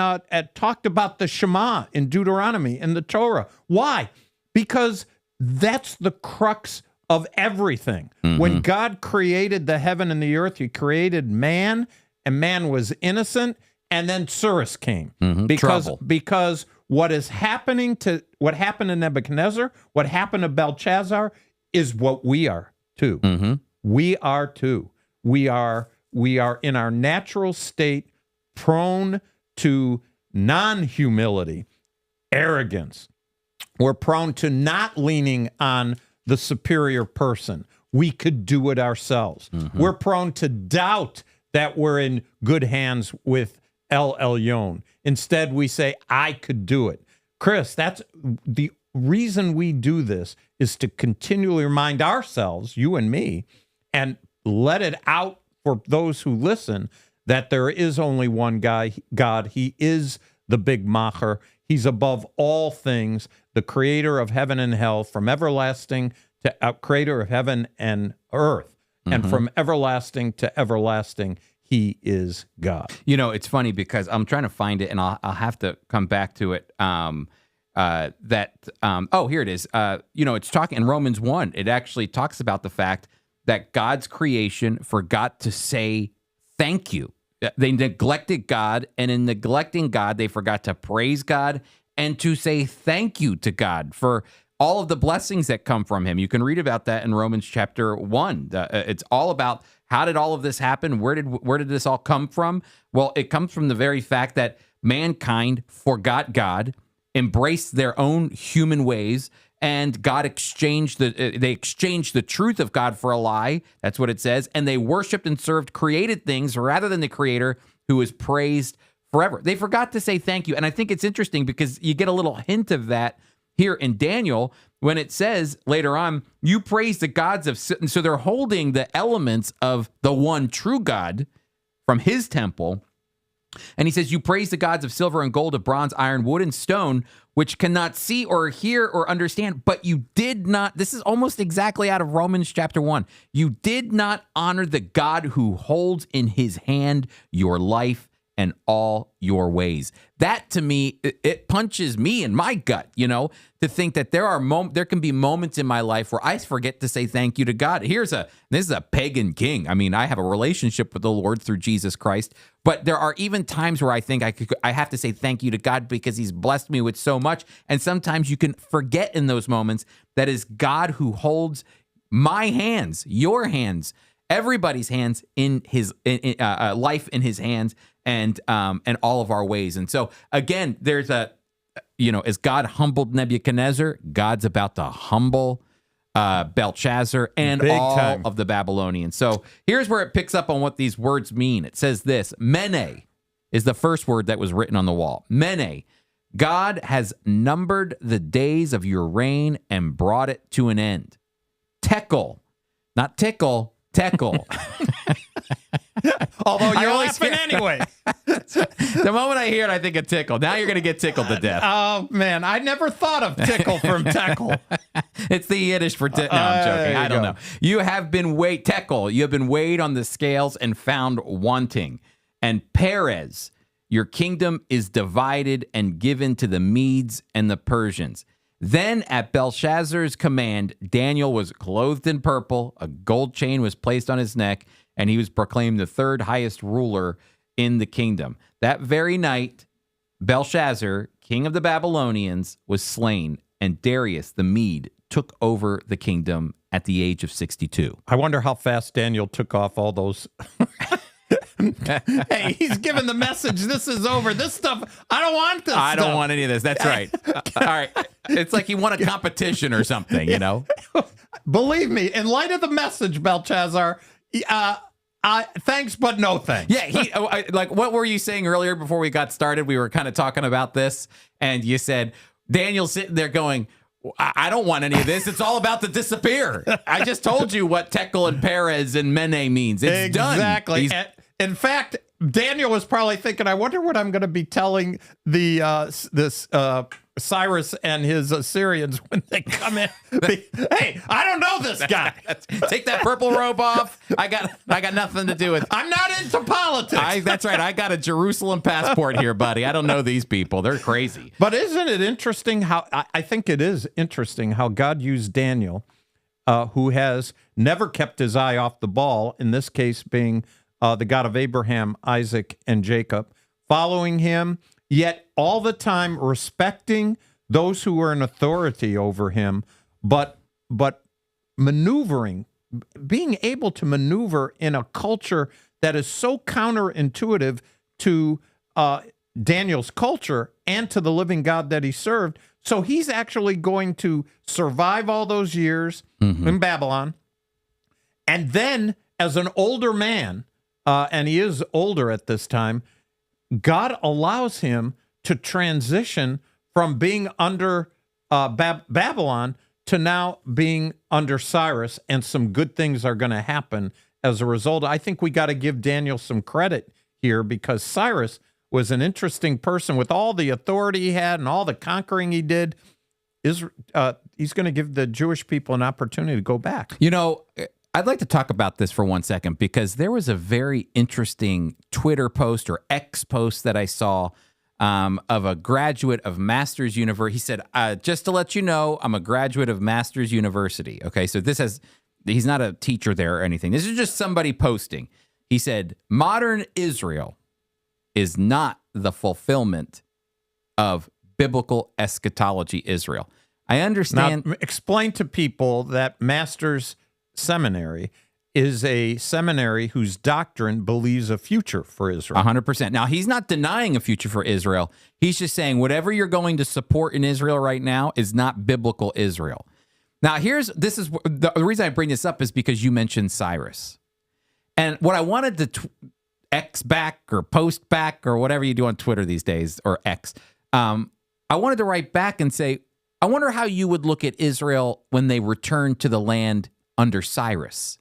talked about the Shema in Deuteronomy and the Torah. Why? Because that's the crux of everything. When God created the heaven and the earth, he created man, and man was innocent, and then Cyrus came. Because what happened to Nebuchadnezzar, what happened to Belshazzar, is what we are too. We are too. We are in our natural state prone to non-humility, arrogance. We're prone to not leaning on the superior person. We could do it ourselves. We're prone to doubt that we're in good hands with El Elyon. Instead, we say, I could do it. Chris, that's the reason we do this, is to continually remind ourselves, you and me, and let it out for those who listen, that there is only one God. He is the big macher. He's above all things, the creator of heaven and hell, from everlasting to creator of heaven and earth. And from everlasting to everlasting, he is God. You know, it's funny because I'm trying to find it, and I'll have to come back to it. Here it is. It's talking in Romans 1. It actually talks about the fact that God's creation forgot to say thank you. They neglected God, and in neglecting God, they forgot to praise God and to say thank you to God for all of the blessings that come from him. You can read about that in Romans chapter 1. It's all about how did all of this happen? Where did this all come from? Well, it comes from the very fact that mankind forgot God, embraced their own human ways, and God exchanged the truth of God for a lie. That's what it says. And they worshiped and served created things rather than the creator, who is praised forever. They forgot to say thank you. And I think it's interesting because you get a little hint of that here in Daniel when it says later on, you praise the gods of... So they're holding the elements of the one true God from his temple. And he says, you praise the gods of silver and gold, of bronze, iron, wood, and stone, which cannot see or hear or understand, but you did not... This is almost exactly out of Romans chapter 1. You did not honor the God who holds in his hand your life and all your ways. That, to me, it punches me in my gut, to think that there can be moments in my life where I forget to say thank you to God. This is a pagan king. I mean, I have a relationship with the Lord through Jesus Christ, but there are even times where I think I have to say thank you to God because he's blessed me with so much. And sometimes you can forget in those moments that is God who holds my hands, your hands, everybody's hands in his life in his hands, and all of our ways. And so again, there's as God humbled Nebuchadnezzar, God's about to humble Belshazzar and all of the Babylonians. So here's where it picks up on what these words mean. It says this: Mene is the first word that was written on the wall. Mene, God has numbered the days of your reign and brought it to an end. Tekel, not tickle, Tekel. Although you're laughing anyway. The moment I hear it, I think of tickle. Now you're going to get tickled to death. Oh, man. I never thought of tickle from Tekel. It's the Yiddish for tickle. No, I'm joking. I don't know. You have been weighed, Tekel. You have been weighed on the scales and found wanting. And Perez, your kingdom is divided and given to the Medes and the Persians. Then at Belshazzar's command, Daniel was clothed in purple, a gold chain was placed on his neck, and he was proclaimed the third highest ruler in the kingdom. That very night, Belshazzar, king of the Babylonians, was slain, and Darius the Mede took over the kingdom at the age of 62. I wonder how fast Daniel took off all those... Hey, he's giving the message. This is over. This stuff, I don't want this I don't want any of this. That's right. All right. It's like he won a competition or something, Believe me, in light of the message, Belshazzar, thanks, but no thanks. Yeah, like what were you saying earlier before we got started? We were kind of talking about this, and you said, Daniel's sitting there going, I don't want any of this. It's all about to disappear. I just told you what Tekel and Perez and Mene means. It's done. Exactly. In fact, Daniel was probably thinking, I wonder what I'm going to be telling this Cyrus and his Assyrians when they come in. Hey, I don't know this guy. Take that purple robe off. I got nothing to do with it. I'm not into politics. That's right. I got a Jerusalem passport here, buddy. I don't know these people. They're crazy. But isn't it interesting how I think it is interesting how God used Daniel who has never kept his eye off the ball, in this case being the God of Abraham, Isaac, and Jacob, following him, yet all the time respecting those who were in authority over him, but maneuvering, being able to maneuver in a culture that is so counterintuitive to Daniel's culture and to the living God that he served. So he's actually going to survive all those years in Babylon. And then as an older man, and he is older at this time, God allows him to transition from being under Babylon to now being under Cyrus, and some good things are going to happen as a result. I think we got to give Daniel some credit here, because Cyrus was an interesting person with all the authority he had and all the conquering he did. He's going to give the Jewish people an opportunity to go back. You know, I'd like to talk about this for 1 second, because there was a very interesting Twitter post or X post that I saw of a graduate of Masters University. He said, just to let you know, I'm a graduate of Masters University. Okay, so he's not a teacher there or anything. This is just somebody posting. He said, modern Israel is not the fulfillment of biblical eschatology Israel. I understand. Now, explain to people that Masters Seminary is a seminary whose doctrine believes a future for Israel. 100%. Now, he's not denying a future for Israel. He's just saying whatever you're going to support in Israel right now is not biblical Israel. Now, the reason I bring this up is because you mentioned Cyrus. And what I wanted to X back or post back or whatever you do on Twitter these days, or X, I wanted to write back and say, I wonder how you would look at Israel when they returned to the land under Cyrus.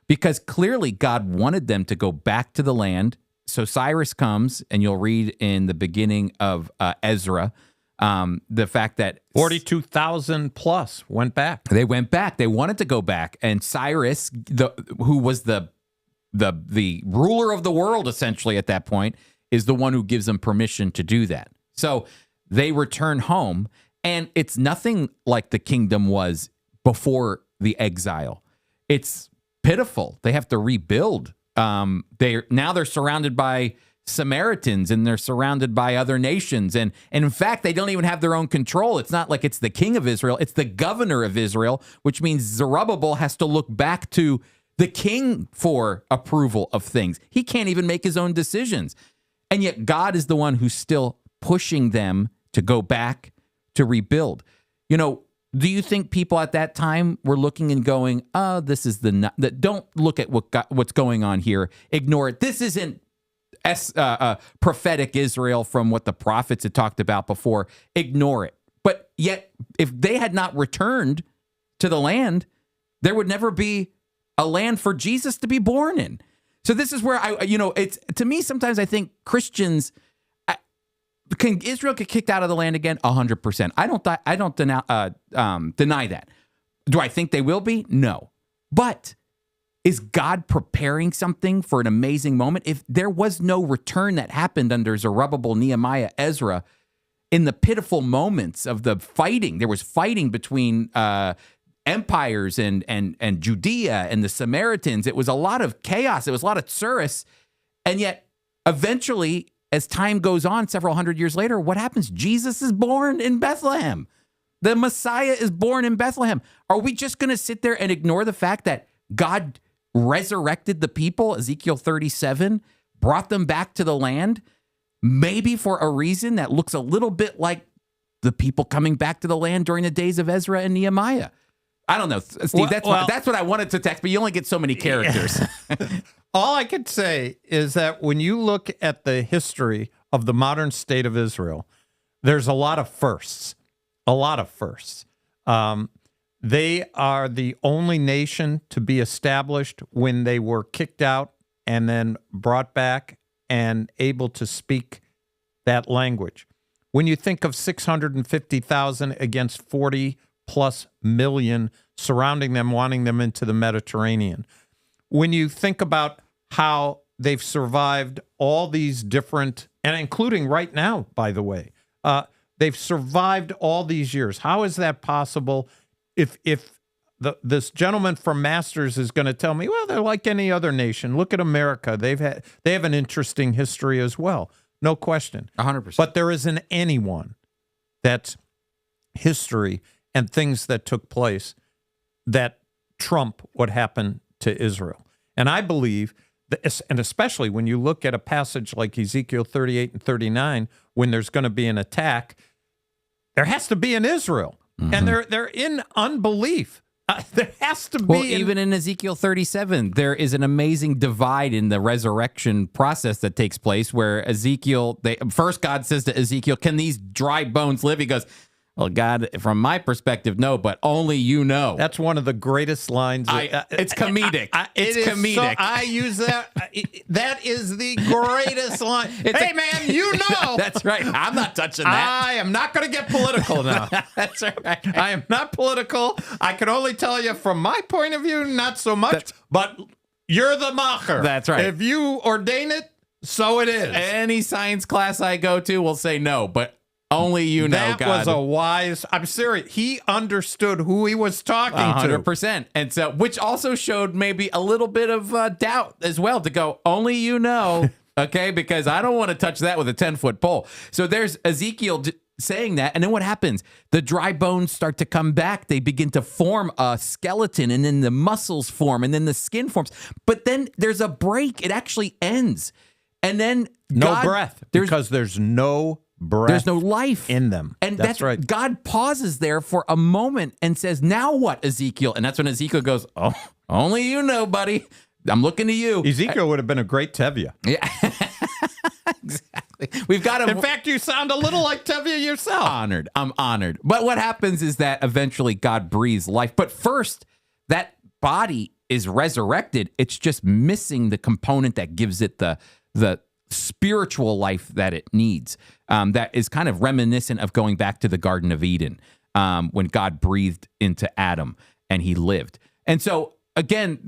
Because clearly God wanted them to go back to the land. So Cyrus comes, and you'll read in the beginning of Ezra, the fact that 42,000 plus went back. They went back. They wanted to go back. And Cyrus, who was the ruler of the world essentially at that point, is the one who gives them permission to do that. So they return home, and it's nothing like the kingdom was before the exile. It's pitiful. They have to rebuild. They're surrounded by Samaritans, and they're surrounded by other nations. And in fact, they don't even have their own control. It's not like it's the king of Israel. It's the governor of Israel, which means Zerubbabel has to look back to the king for approval of things. He can't even make his own decisions. And yet God is the one who's still pushing them to go back to rebuild. You know, do you think people at that time were looking and going, "Oh, this is don't look at what's going on here. Ignore it. This isn't prophetic Israel from what the prophets had talked about before. Ignore it." But yet, if they had not returned to the land, there would never be a land for Jesus to be born in. So this is where it's to me, sometimes I think Christians, can Israel get kicked out of the land again? 100%. I don't deny that. Do I think they will be? No. But is God preparing something for an amazing moment? If there was no return that happened under Zerubbabel, Nehemiah, Ezra, in the pitiful moments of the fighting, there was fighting between empires and Judea and the Samaritans. It was a lot of chaos. It was a lot of tsuris. And yet, eventually, as time goes on, several hundred years later, what happens? Jesus is born in Bethlehem. The Messiah is born in Bethlehem. Are we just going to sit there and ignore the fact that God resurrected the people, Ezekiel 37, brought them back to the land, maybe for a reason that looks a little bit like the people coming back to the land during the days of Ezra and Nehemiah? I don't know, Steve. That's what I wanted to text, but you only get so many characters. All I could say is that when you look at the history of the modern state of Israel, there's a lot of firsts. A lot of firsts. They are the only nation to be established when they were kicked out and then brought back and able to speak that language. When you think of 650,000 against 40+ million surrounding them, wanting them into the Mediterranean. When you think about how they've survived all these different, and including right now, by the way, they've survived all these years. How is that possible if this gentleman from Masters is going to tell me, well, they're like any other nation. Look at America. They have an interesting history as well. No question. 100%. But there isn't anyone that's history and things that took place that trump what happened to Israel. And I believe that, and especially when you look at a passage like Ezekiel 38 and 39, when there's going to be an attack, there has to be an Israel. Mm-hmm. And they're in unbelief. There has to be. Well, even in Ezekiel 37, there is an amazing divide in the resurrection process that takes place where first God says to Ezekiel, can these dry bones live? He goes, well, God, from my perspective, no, but only you know. That's one of the greatest lines. It's comedic. It's comedic. So I use that. That is the greatest line. Man, you know. That's right. I'm not touching that. I am not going to get political now. That's right. I am not political. I can only tell you from my point of view, not so much, but you're the macher. That's right. If you ordain it, so it is. Any science class I go to will say no, but only you know, that God. That was a wise. I'm serious. He understood who he was talking to. 100%. And so, which also showed maybe a little bit of doubt as well to go, only you know, okay? Because I don't want to touch that with a 10-foot pole. So there's Ezekiel saying that. And then what happens? The dry bones start to come back. They begin to form a skeleton, and then the muscles form, and then the skin forms. But then there's a break. It actually ends. And then no breath, because there's no breath. There's no life in them. And that's right. God pauses there for a moment and says, now what, Ezekiel? And that's when Ezekiel goes, oh, only you know, buddy. I'm looking to you. Ezekiel would have been a great Tevye. Yeah. Exactly. We've got him. In fact, you sound a little like Tevye yourself. I'm honored. But what happens is that eventually God breathes life. But first, that body is resurrected. It's just missing the component that gives it the spiritual life that it needs. That is kind of reminiscent of going back to the Garden of Eden when God breathed into Adam and he lived. And so, again,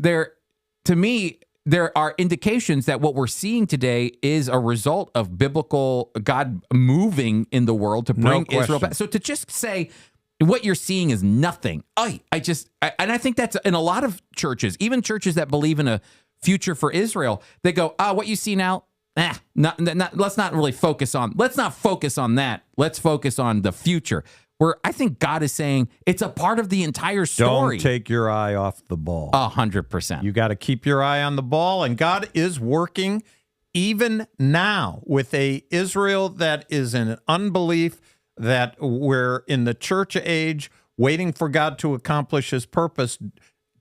to me, there are indications that what we're seeing today is a result of biblical God moving in the world to bring Israel back. So to just say what you're seeing is nothing, and I think that's in a lot of churches, even churches that believe in a future for Israel, they go, what you see now, let's not focus on that. Let's focus on the future, where I think God is saying it's a part of the entire story. Don't take your eye off the ball. 100%. You got to keep your eye on the ball, and God is working even now with a Israel that is in unbelief, that we're in the church age waiting for God to accomplish his purpose.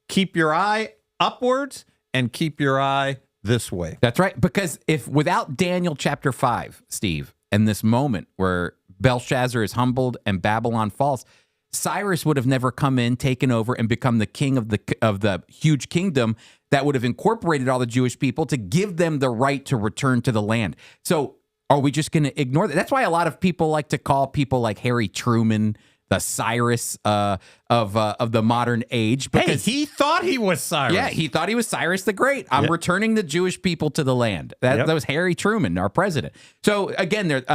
Keep your eye upwards and keep your eye this way. That's right. Because if without Daniel chapter 5, Steve, and this moment where Belshazzar is humbled and Babylon falls, Cyrus would have never come in, taken over, and become the king of the huge kingdom that would have incorporated all the Jewish people to give them the right to return to the land. So are we just going to ignore that? That's why a lot of people like to call people like Harry Truman the Cyrus of the modern age. Because he thought he was Cyrus. Yeah, he thought he was Cyrus the Great. I'm returning the Jewish people to the land. That was Harry Truman, our president. So again, there.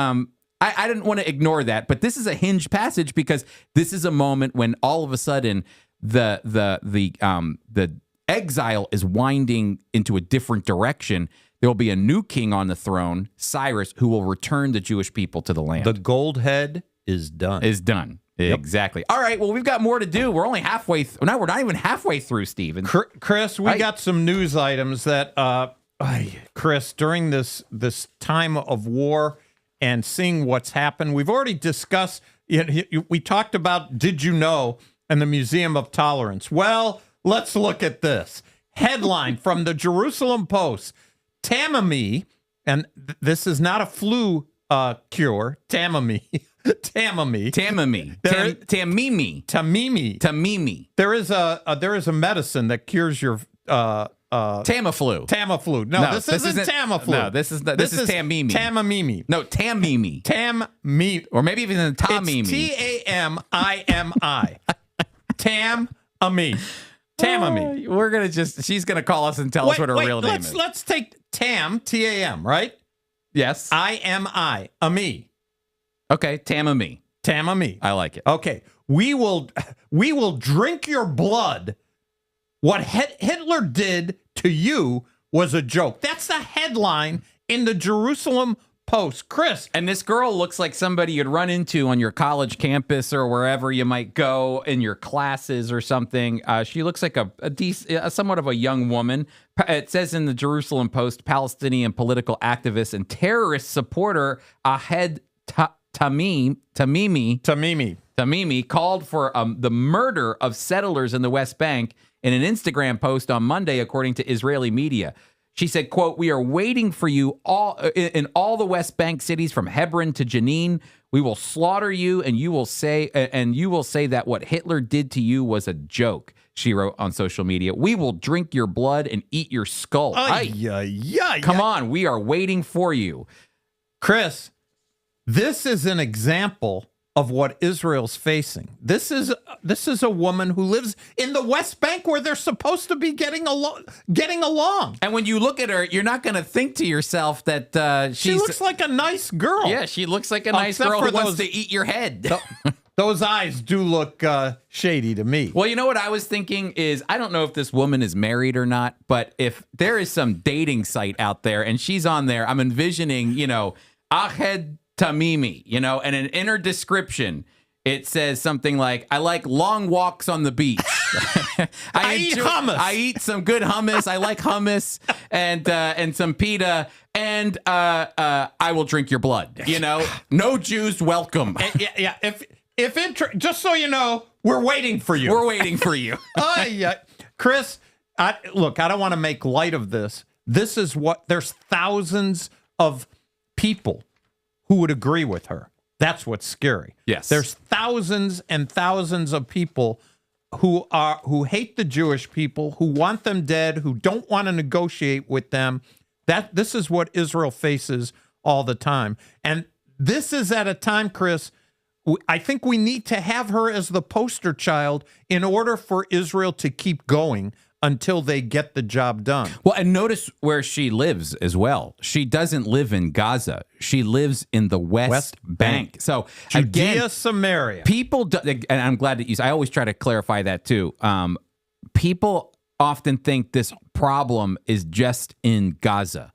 I didn't want to ignore that, but this is a hinge passage because this is a moment when all of a sudden the exile is winding into a different direction. There will be a new king on the throne, Cyrus, who will return the Jewish people to the land. The gold head is done. Yep. Exactly. All right. Well, we've got more to do. We're only halfway. No, we're not even halfway through, Steve. Chris, we got some news items that, Chris, during this time of war and seeing what's happened, we've already discussed. We talked about Did You Know and the Museum of Tolerance. Well, let's look at this headline from the Jerusalem Post: Tamimi, and this is not a flu cure. Tamimi. There is a medicine that cures your Tamiflu. Tamiflu. No, this isn't Tamiflu. No, this is Tamimi. Tamimimi. No, Tamimi. Tamimi. Or maybe even Tamimi. It's Tamimi. Tamimi. Tamimi. We're gonna she's gonna call us and tell us what her real name is. Let's take Tam, T-A-M, right? Yes. I-M-I. Ami. Okay, Tamimi. Tamimi. I like it. Okay. We will we will drink your blood. What Hitler did to you was a joke. That's the headline in the Jerusalem Post. Chris. And this girl looks like somebody you'd run into on your college campus or wherever you might go in your classes or something. She looks like somewhat of a young woman. It says in the Jerusalem Post, Palestinian political activist and terrorist supporter Ahed Tamimi called for the murder of settlers in the West Bank in an Instagram post on Monday, according to Israeli media. She said, quote, "We are waiting for you all in all the West Bank cities from Hebron to Jenin. We will slaughter you, and you will say that what Hitler did to you was a joke," she wrote on social media. "We will drink your blood and eat your skull." Come on, we are waiting for you. Chris, this is an example of what Israel's facing. This is a woman who lives in the West Bank where they're supposed to be getting along. And when you look at her, you're not going to think to yourself that she looks like a nice girl. Yeah, she looks like a nice girl who wants to eat your head. Those eyes do look shady to me. Well, you know what I was thinking is, I don't know if this woman is married or not, but if there is some dating site out there and she's on there, I'm envisioning, Ahed Tamimi, and in her description, it says something like, "I like long walks on the beach. I eat hummus. I eat some good hummus. I like hummus and some pita, and I will drink your blood. No Jews welcome." Yeah. Just so you know, we're waiting for you. We're waiting for you. Chris, look, I don't want to make light of this. This is there's thousands of people who would agree with her. That's what's scary. Yes. There's thousands and thousands of people who hate the Jewish people, who want them dead, who don't want to negotiate with them. This is what Israel faces all the time. And this is at a time, Chris, I think we need to have her as the poster child in order for Israel to keep going until they get the job done. Well, and notice where she lives as well. She doesn't live in Gaza. She lives in the West Bank. So Judea, again, Samaria. People, and I'm glad that I always try to clarify that too. People often think this problem is just in Gaza.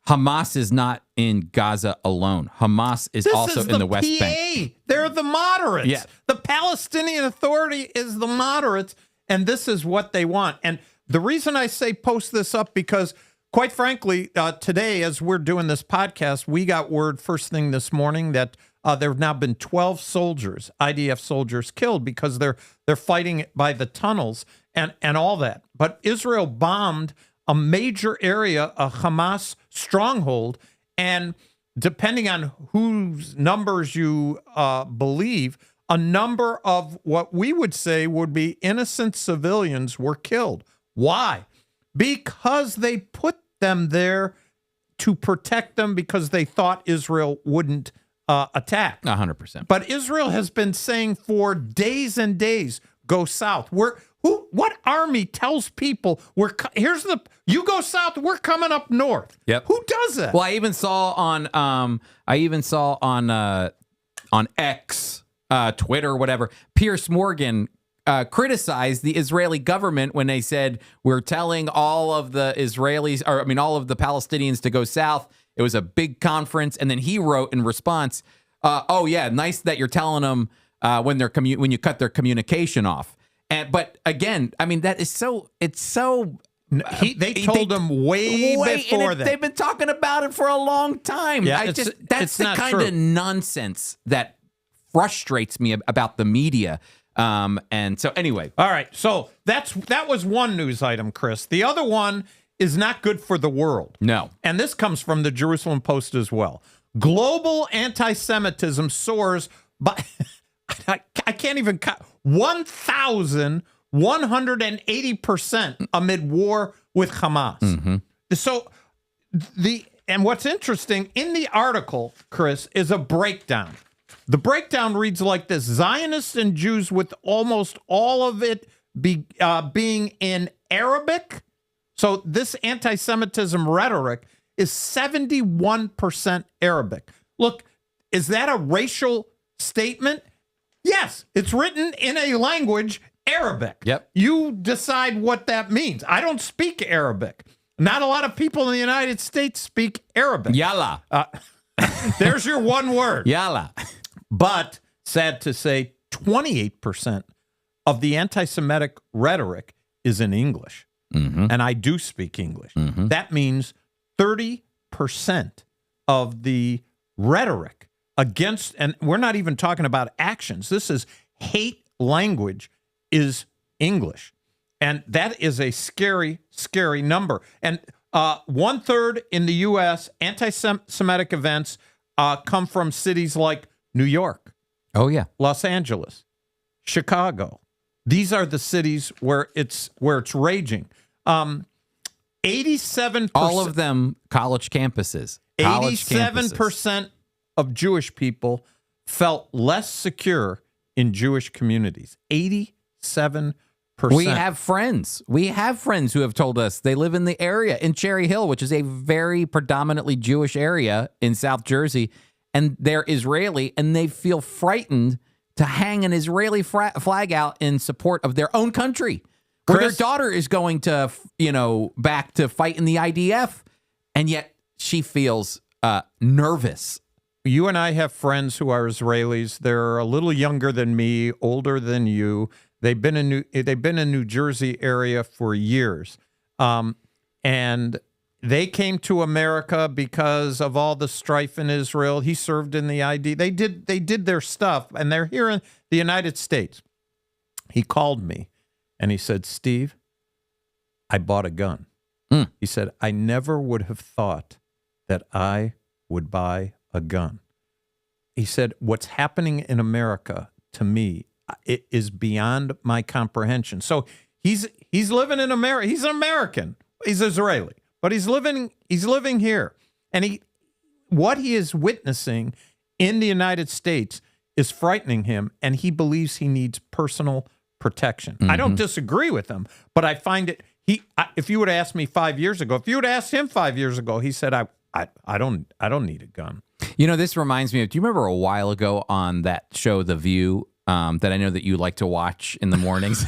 Hamas is not in Gaza alone. Hamas is also in the West Bank. They're the moderates. Yeah. The Palestinian Authority is the moderates. And this is what they want. And the reason I say post this up, because quite frankly, today, as we're doing this podcast, we got word first thing this morning that there have now been 12 soldiers, IDF soldiers, killed because they're fighting by the tunnels and all that. But Israel bombed a major area, a Hamas stronghold, and depending on whose numbers you believe, a number of what we would say would be innocent civilians were killed. Why? Because they put them there to protect them because they thought Israel wouldn't attack. 100%. But Israel has been saying for days and days, go south. What army tells people you go south, we're coming up north? Yep. Who does that? Well, I even saw on X, Twitter, whatever, Piers Morgan criticized the Israeli government when they said, we're telling all of the all of the Palestinians to go south. It was a big conference. And then he wrote in response, oh yeah, nice that you're telling them when you cut their communication off. But again, I mean, they told them way before that. They've been talking about it for a long time. Yeah, that's the kind of nonsense that frustrates me about the media. And so anyway. All right. So that was one news item, Chris. The other one is not good for the world. No. And this comes from the Jerusalem Post as well. Global antisemitism soars by, I can't even count, 1,180% amid war with Hamas. Mm-hmm. So and what's interesting in the article, Chris, is a breakdown. The breakdown reads like this: Zionists and Jews, with almost all of it being in Arabic. So this anti-Semitism rhetoric is 71% Arabic. Look, is that a racial statement? Yes, it's written in a language, Arabic. Yep. You decide what that means. I don't speak Arabic. Not a lot of people in the United States speak Arabic. Yalla. There's your one word. Yalla. But sad to say, 28% of the anti-Semitic rhetoric is in English. Mm-hmm. And I do speak English. Mm-hmm. That means 30% of the rhetoric against, and we're not even talking about actions. This is hate language is English. And that is a scary, scary number. And 1/3 in the U.S., anti-Semitic events come from cities like New York, Oh, yeah. Los Angeles, Chicago. These are the cities where it's raging. 87%. All of them college campuses. 87% of Jewish people felt less secure in Jewish communities. 87%. We have friends. We have friends who have told us they live in the area in Cherry Hill, which is a very predominantly Jewish area in South Jersey, and they're Israeli, and they feel frightened to hang an Israeli flag out in support of their own country. Where their daughter is going to, back to fight in the IDF, and yet she feels nervous. You and I have friends who are Israelis. They're a little younger than me, older than you. They've been in New Jersey area for years, and they came to America because of all the strife in Israel. He served in the ID. They did their stuff, and they're here in the United States. He called me, and he said, "Steve, I bought a gun." He said, "I never would have thought that I would buy a gun." He said, "What's happening in America to me, it is beyond my comprehension." So he's living in America. He's an American. He's Israeli, but he's living here. And what he is witnessing in the United States is frightening him, and he believes he needs personal protection. Mm-hmm. I don't disagree with him, but I find it. If you would have asked me 5 years ago, if you would have asked him 5 years ago, he said, I don't need a gun. This reminds me of, do you remember a while ago on that show, The View, that I know that you like to watch in the mornings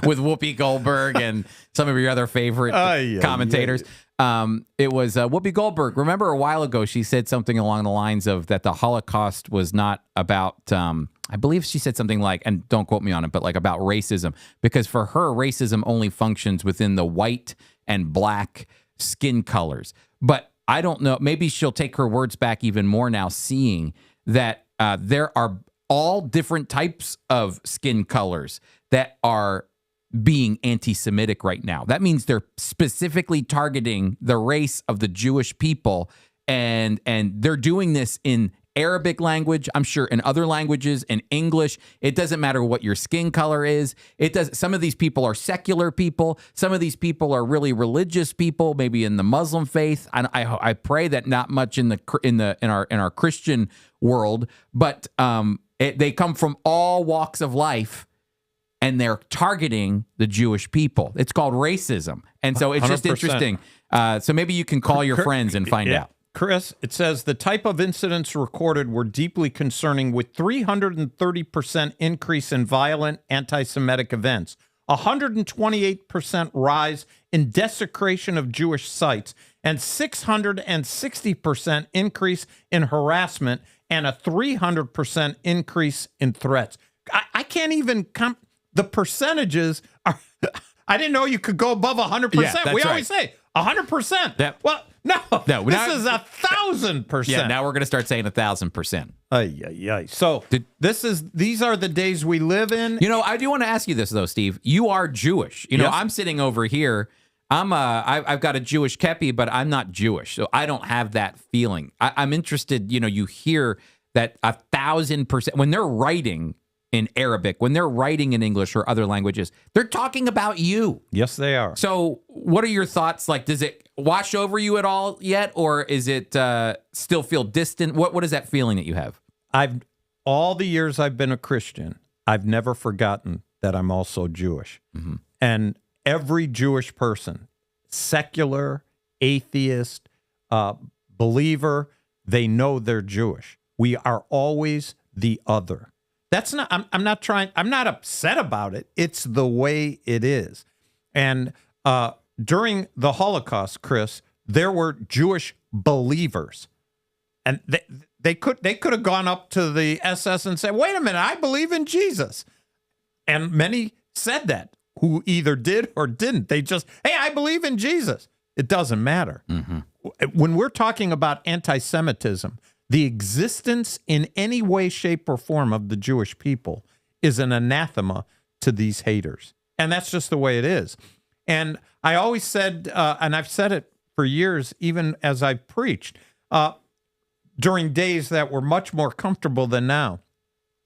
with Whoopi Goldberg and some of your other favorite commentators? It was Whoopi Goldberg. Remember a while ago, she said something along the lines of that the Holocaust was not about, I believe she said something like, and don't quote me on it, but like about racism, because for her, racism only functions within the white and black skin colors. But I don't know, maybe she'll take her words back even more now, seeing that there are all different types of skin colors that are being anti-Semitic right now. That means they're specifically targeting the race of the Jewish people, and they're doing this in Arabic language, I'm sure in other languages, in English. It doesn't matter what your skin color is. Some of these people are secular people. Some of these people are really religious people, maybe in the Muslim faith. I pray that not much in our Christian world, but they come from all walks of life, and they're targeting the Jewish people. It's called racism. And so it's just 100%. Interesting. So maybe you can call your friends and find out. Chris, it says the type of incidents recorded were deeply concerning, with 330% increase in violent anti-Semitic events, 128% rise in desecration of Jewish sites, and 660% increase in harassment, and a 300% increase in threats. I can't even the percentages are. I didn't know you could go above 100%. Yeah, we always say 100%. Yep. Well, no, this is 1,000%. Yeah, now we're going to start saying 1,000%. So these are the days we live in. I do want to ask you this though, Steve. You are Jewish. Yes. I'm sitting over here. I've got a Jewish kepi, but I'm not Jewish, so I don't have that feeling. I'm interested. You hear that 1,000% when they're writing in Arabic, when they're writing in English or other languages, they're talking about you. Yes, they are. So what are your thoughts? Like, does it wash over you at all yet? Or is it still feel distant? What is that feeling that you have? All the years I've been a Christian, I've never forgotten that I'm also Jewish. Mm-hmm. And every Jewish person, secular, atheist, believer, they know they're Jewish. We are always the other. That's not, I'm not upset about it. It's the way it is. And during the Holocaust, Chris, there were Jewish believers. And they could have gone up to the SS and said, wait a minute, I believe in Jesus. And many said that, who either did or didn't. They just, hey, I believe in Jesus. It doesn't matter. Mm-hmm. When we're talking about anti-Semitism, the existence in any way, shape, or form of the Jewish people is an anathema to these haters. And that's just the way it is. And I always said, and I've said it for years, even as I've preached, during days that were much more comfortable than now,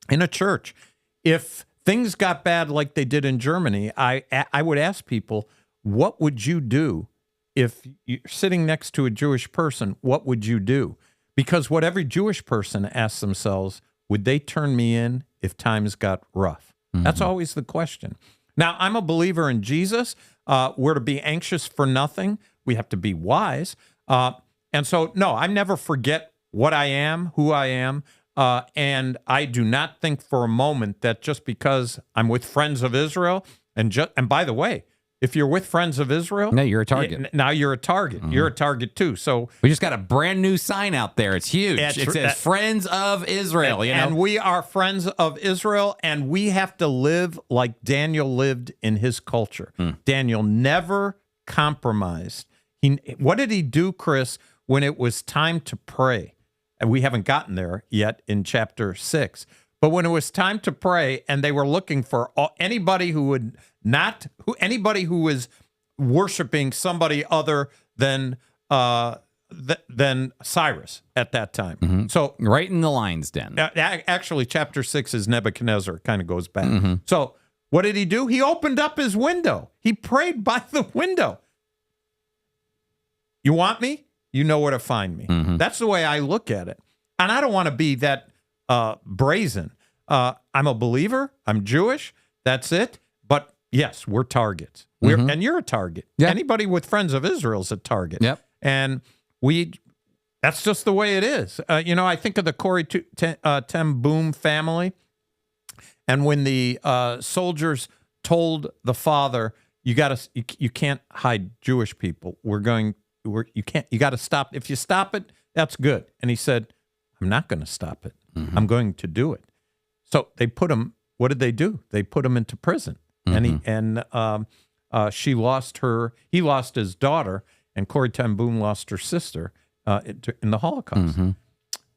in a church, if things got bad like they did in Germany, I would ask people, what would you do if you're sitting next to a Jewish person? What would you do? Because what every Jewish person asks themselves, would they turn me in if times got rough? Mm-hmm. That's always the question. Now, I'm a believer in Jesus. We're to be anxious for nothing. We have to be wise. And so, no, I never forget what I am, who I am. And I do not think for a moment that just because I'm with Friends of Israel, and by the way, if you're with Friends of Israel, no, you're a target. Now you're a target. Mm-hmm. You're a target too. So we just got a brand new sign out there. It's huge. It says Friends of Israel. And we are Friends of Israel, and we have to live like Daniel lived in his culture. Daniel never compromised. What did he do, Chris, when it was time to pray? And we haven't gotten there yet in chapter 6. But when it was time to pray, and they were looking for anybody who was worshiping somebody other than Cyrus at that time. Mm-hmm. So right in the lion's den. Actually, chapter 6 is Nebuchadnezzar. Kind of goes back. Mm-hmm. So what did he do? He opened up his window. He prayed by the window. You want me? You know where to find me. Mm-hmm. That's the way I look at it. And I don't want to be that brazen. I'm a believer. I'm Jewish. That's it. But yes, we're targets. And you're a target. Yep. Anybody with Friends of Israel is a target. Yep. And that's just the way it is. I think of the Corrie ten Boom family. And when the soldiers told the father, you can't hide Jewish people. You got to stop. If you stop it, that's good. And he said, I'm not going to stop it. Mm-hmm. I'm going to do it. So they put him. What did they do? They put him into prison, and he lost his daughter, and Corrie ten Boom lost her sister in the Holocaust. Mm-hmm.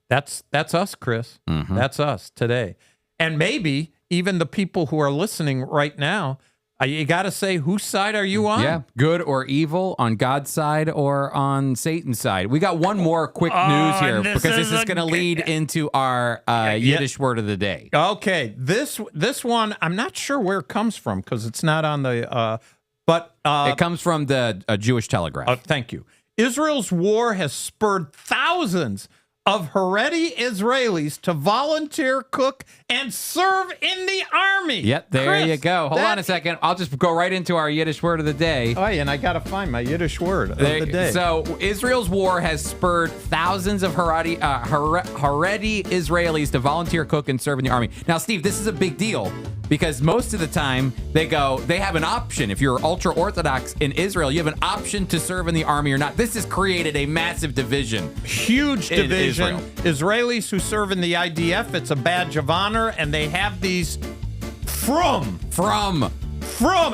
That's us, Chris. Mm-hmm. That's us today, and maybe even the people who are listening right now. You got to say, whose side are you on? Yeah, good or evil, on God's side or on Satan's side. We got one more quick news here because this is going to lead into our Yiddish word of the day. Okay, this one, I'm not sure where it comes from because it's not on the, but... it comes from the Jewish Telegraph. Thank you. Israel's war has spurred thousands of Haredi Israelis to volunteer, cook, and serve in the army. Yep, there you go. Hold on a second. I'll just go right into our Yiddish word of the day. Oh, yeah, and I got to find my Yiddish word of the day. So, Israel's war has spurred thousands of Haredi Israelis to volunteer, cook, and serve in the army. Now, Steve, this is a big deal because most of the time they have an option. If you're ultra-Orthodox in Israel, you have an option to serve in the army or not. This has created a massive division. Huge division. Israelis who serve in the IDF, it's a badge of honor, and they have these Frum,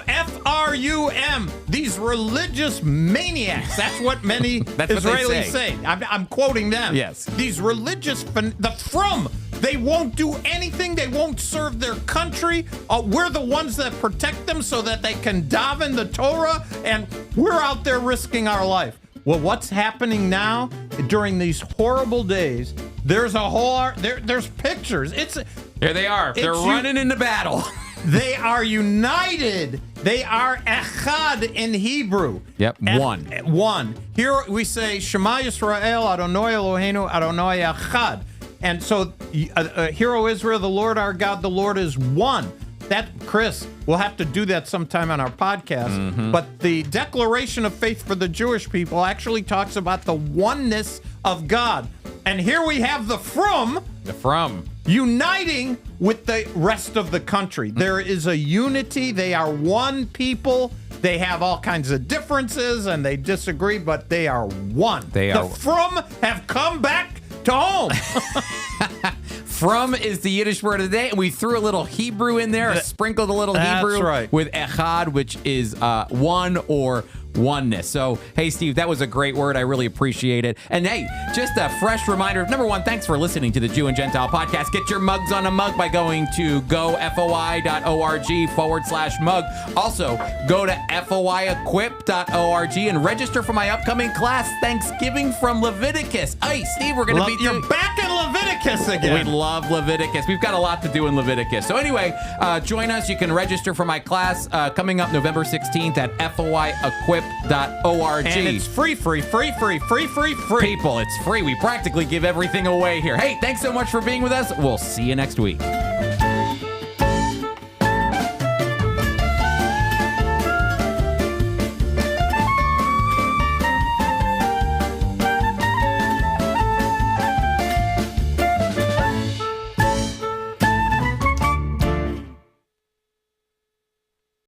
F-R-U-M, these religious maniacs. That's what many Israelis say. I'm quoting them. Yes. These the Frum, they won't do anything. They won't serve their country. We're the ones that protect them so that they can daven the Torah, and we're out there risking our life. Well, what's happening now during these horrible days? There's there's pictures. Here they are. They're running into battle. They are united. They are echad in Hebrew. Yep, one. Here we say Shema Yisrael Adonai Eloheinu Adonai Echad. And so, Hear, O Israel, the Lord our God, the Lord is one. That, Chris, we'll have to do that sometime on our podcast. Mm-hmm. But the Declaration of Faith for the Jewish people actually talks about the oneness of God. And here we have the Frum. The Frum. uniting with the rest of the country. There is a unity. They are one people. They have all kinds of differences and they disagree, but they are one. The Frum have come back to home. Frum is the Yiddish word of the day, and we threw a little Hebrew in there, sprinkled a little Hebrew with echad, which is one or oneness. So, hey, Steve, that was a great word. I really appreciate it. And hey, just a fresh reminder. Number one, thanks for listening to the Jew and Gentile podcast. Get your mugs on a mug by going to gofoi.org/mug. Also, go to foiequip.org and register for my upcoming class, Thanksgiving from Leviticus. Hey, Steve, we're going to be You're back in Leviticus again. We love Leviticus. We've got a lot to do in Leviticus. So anyway, join us. You can register for my class coming up November 16th at foiequip.org. And it's free. People, it's free. We practically give everything away here. Hey, thanks so much for being with us. We'll see you next week.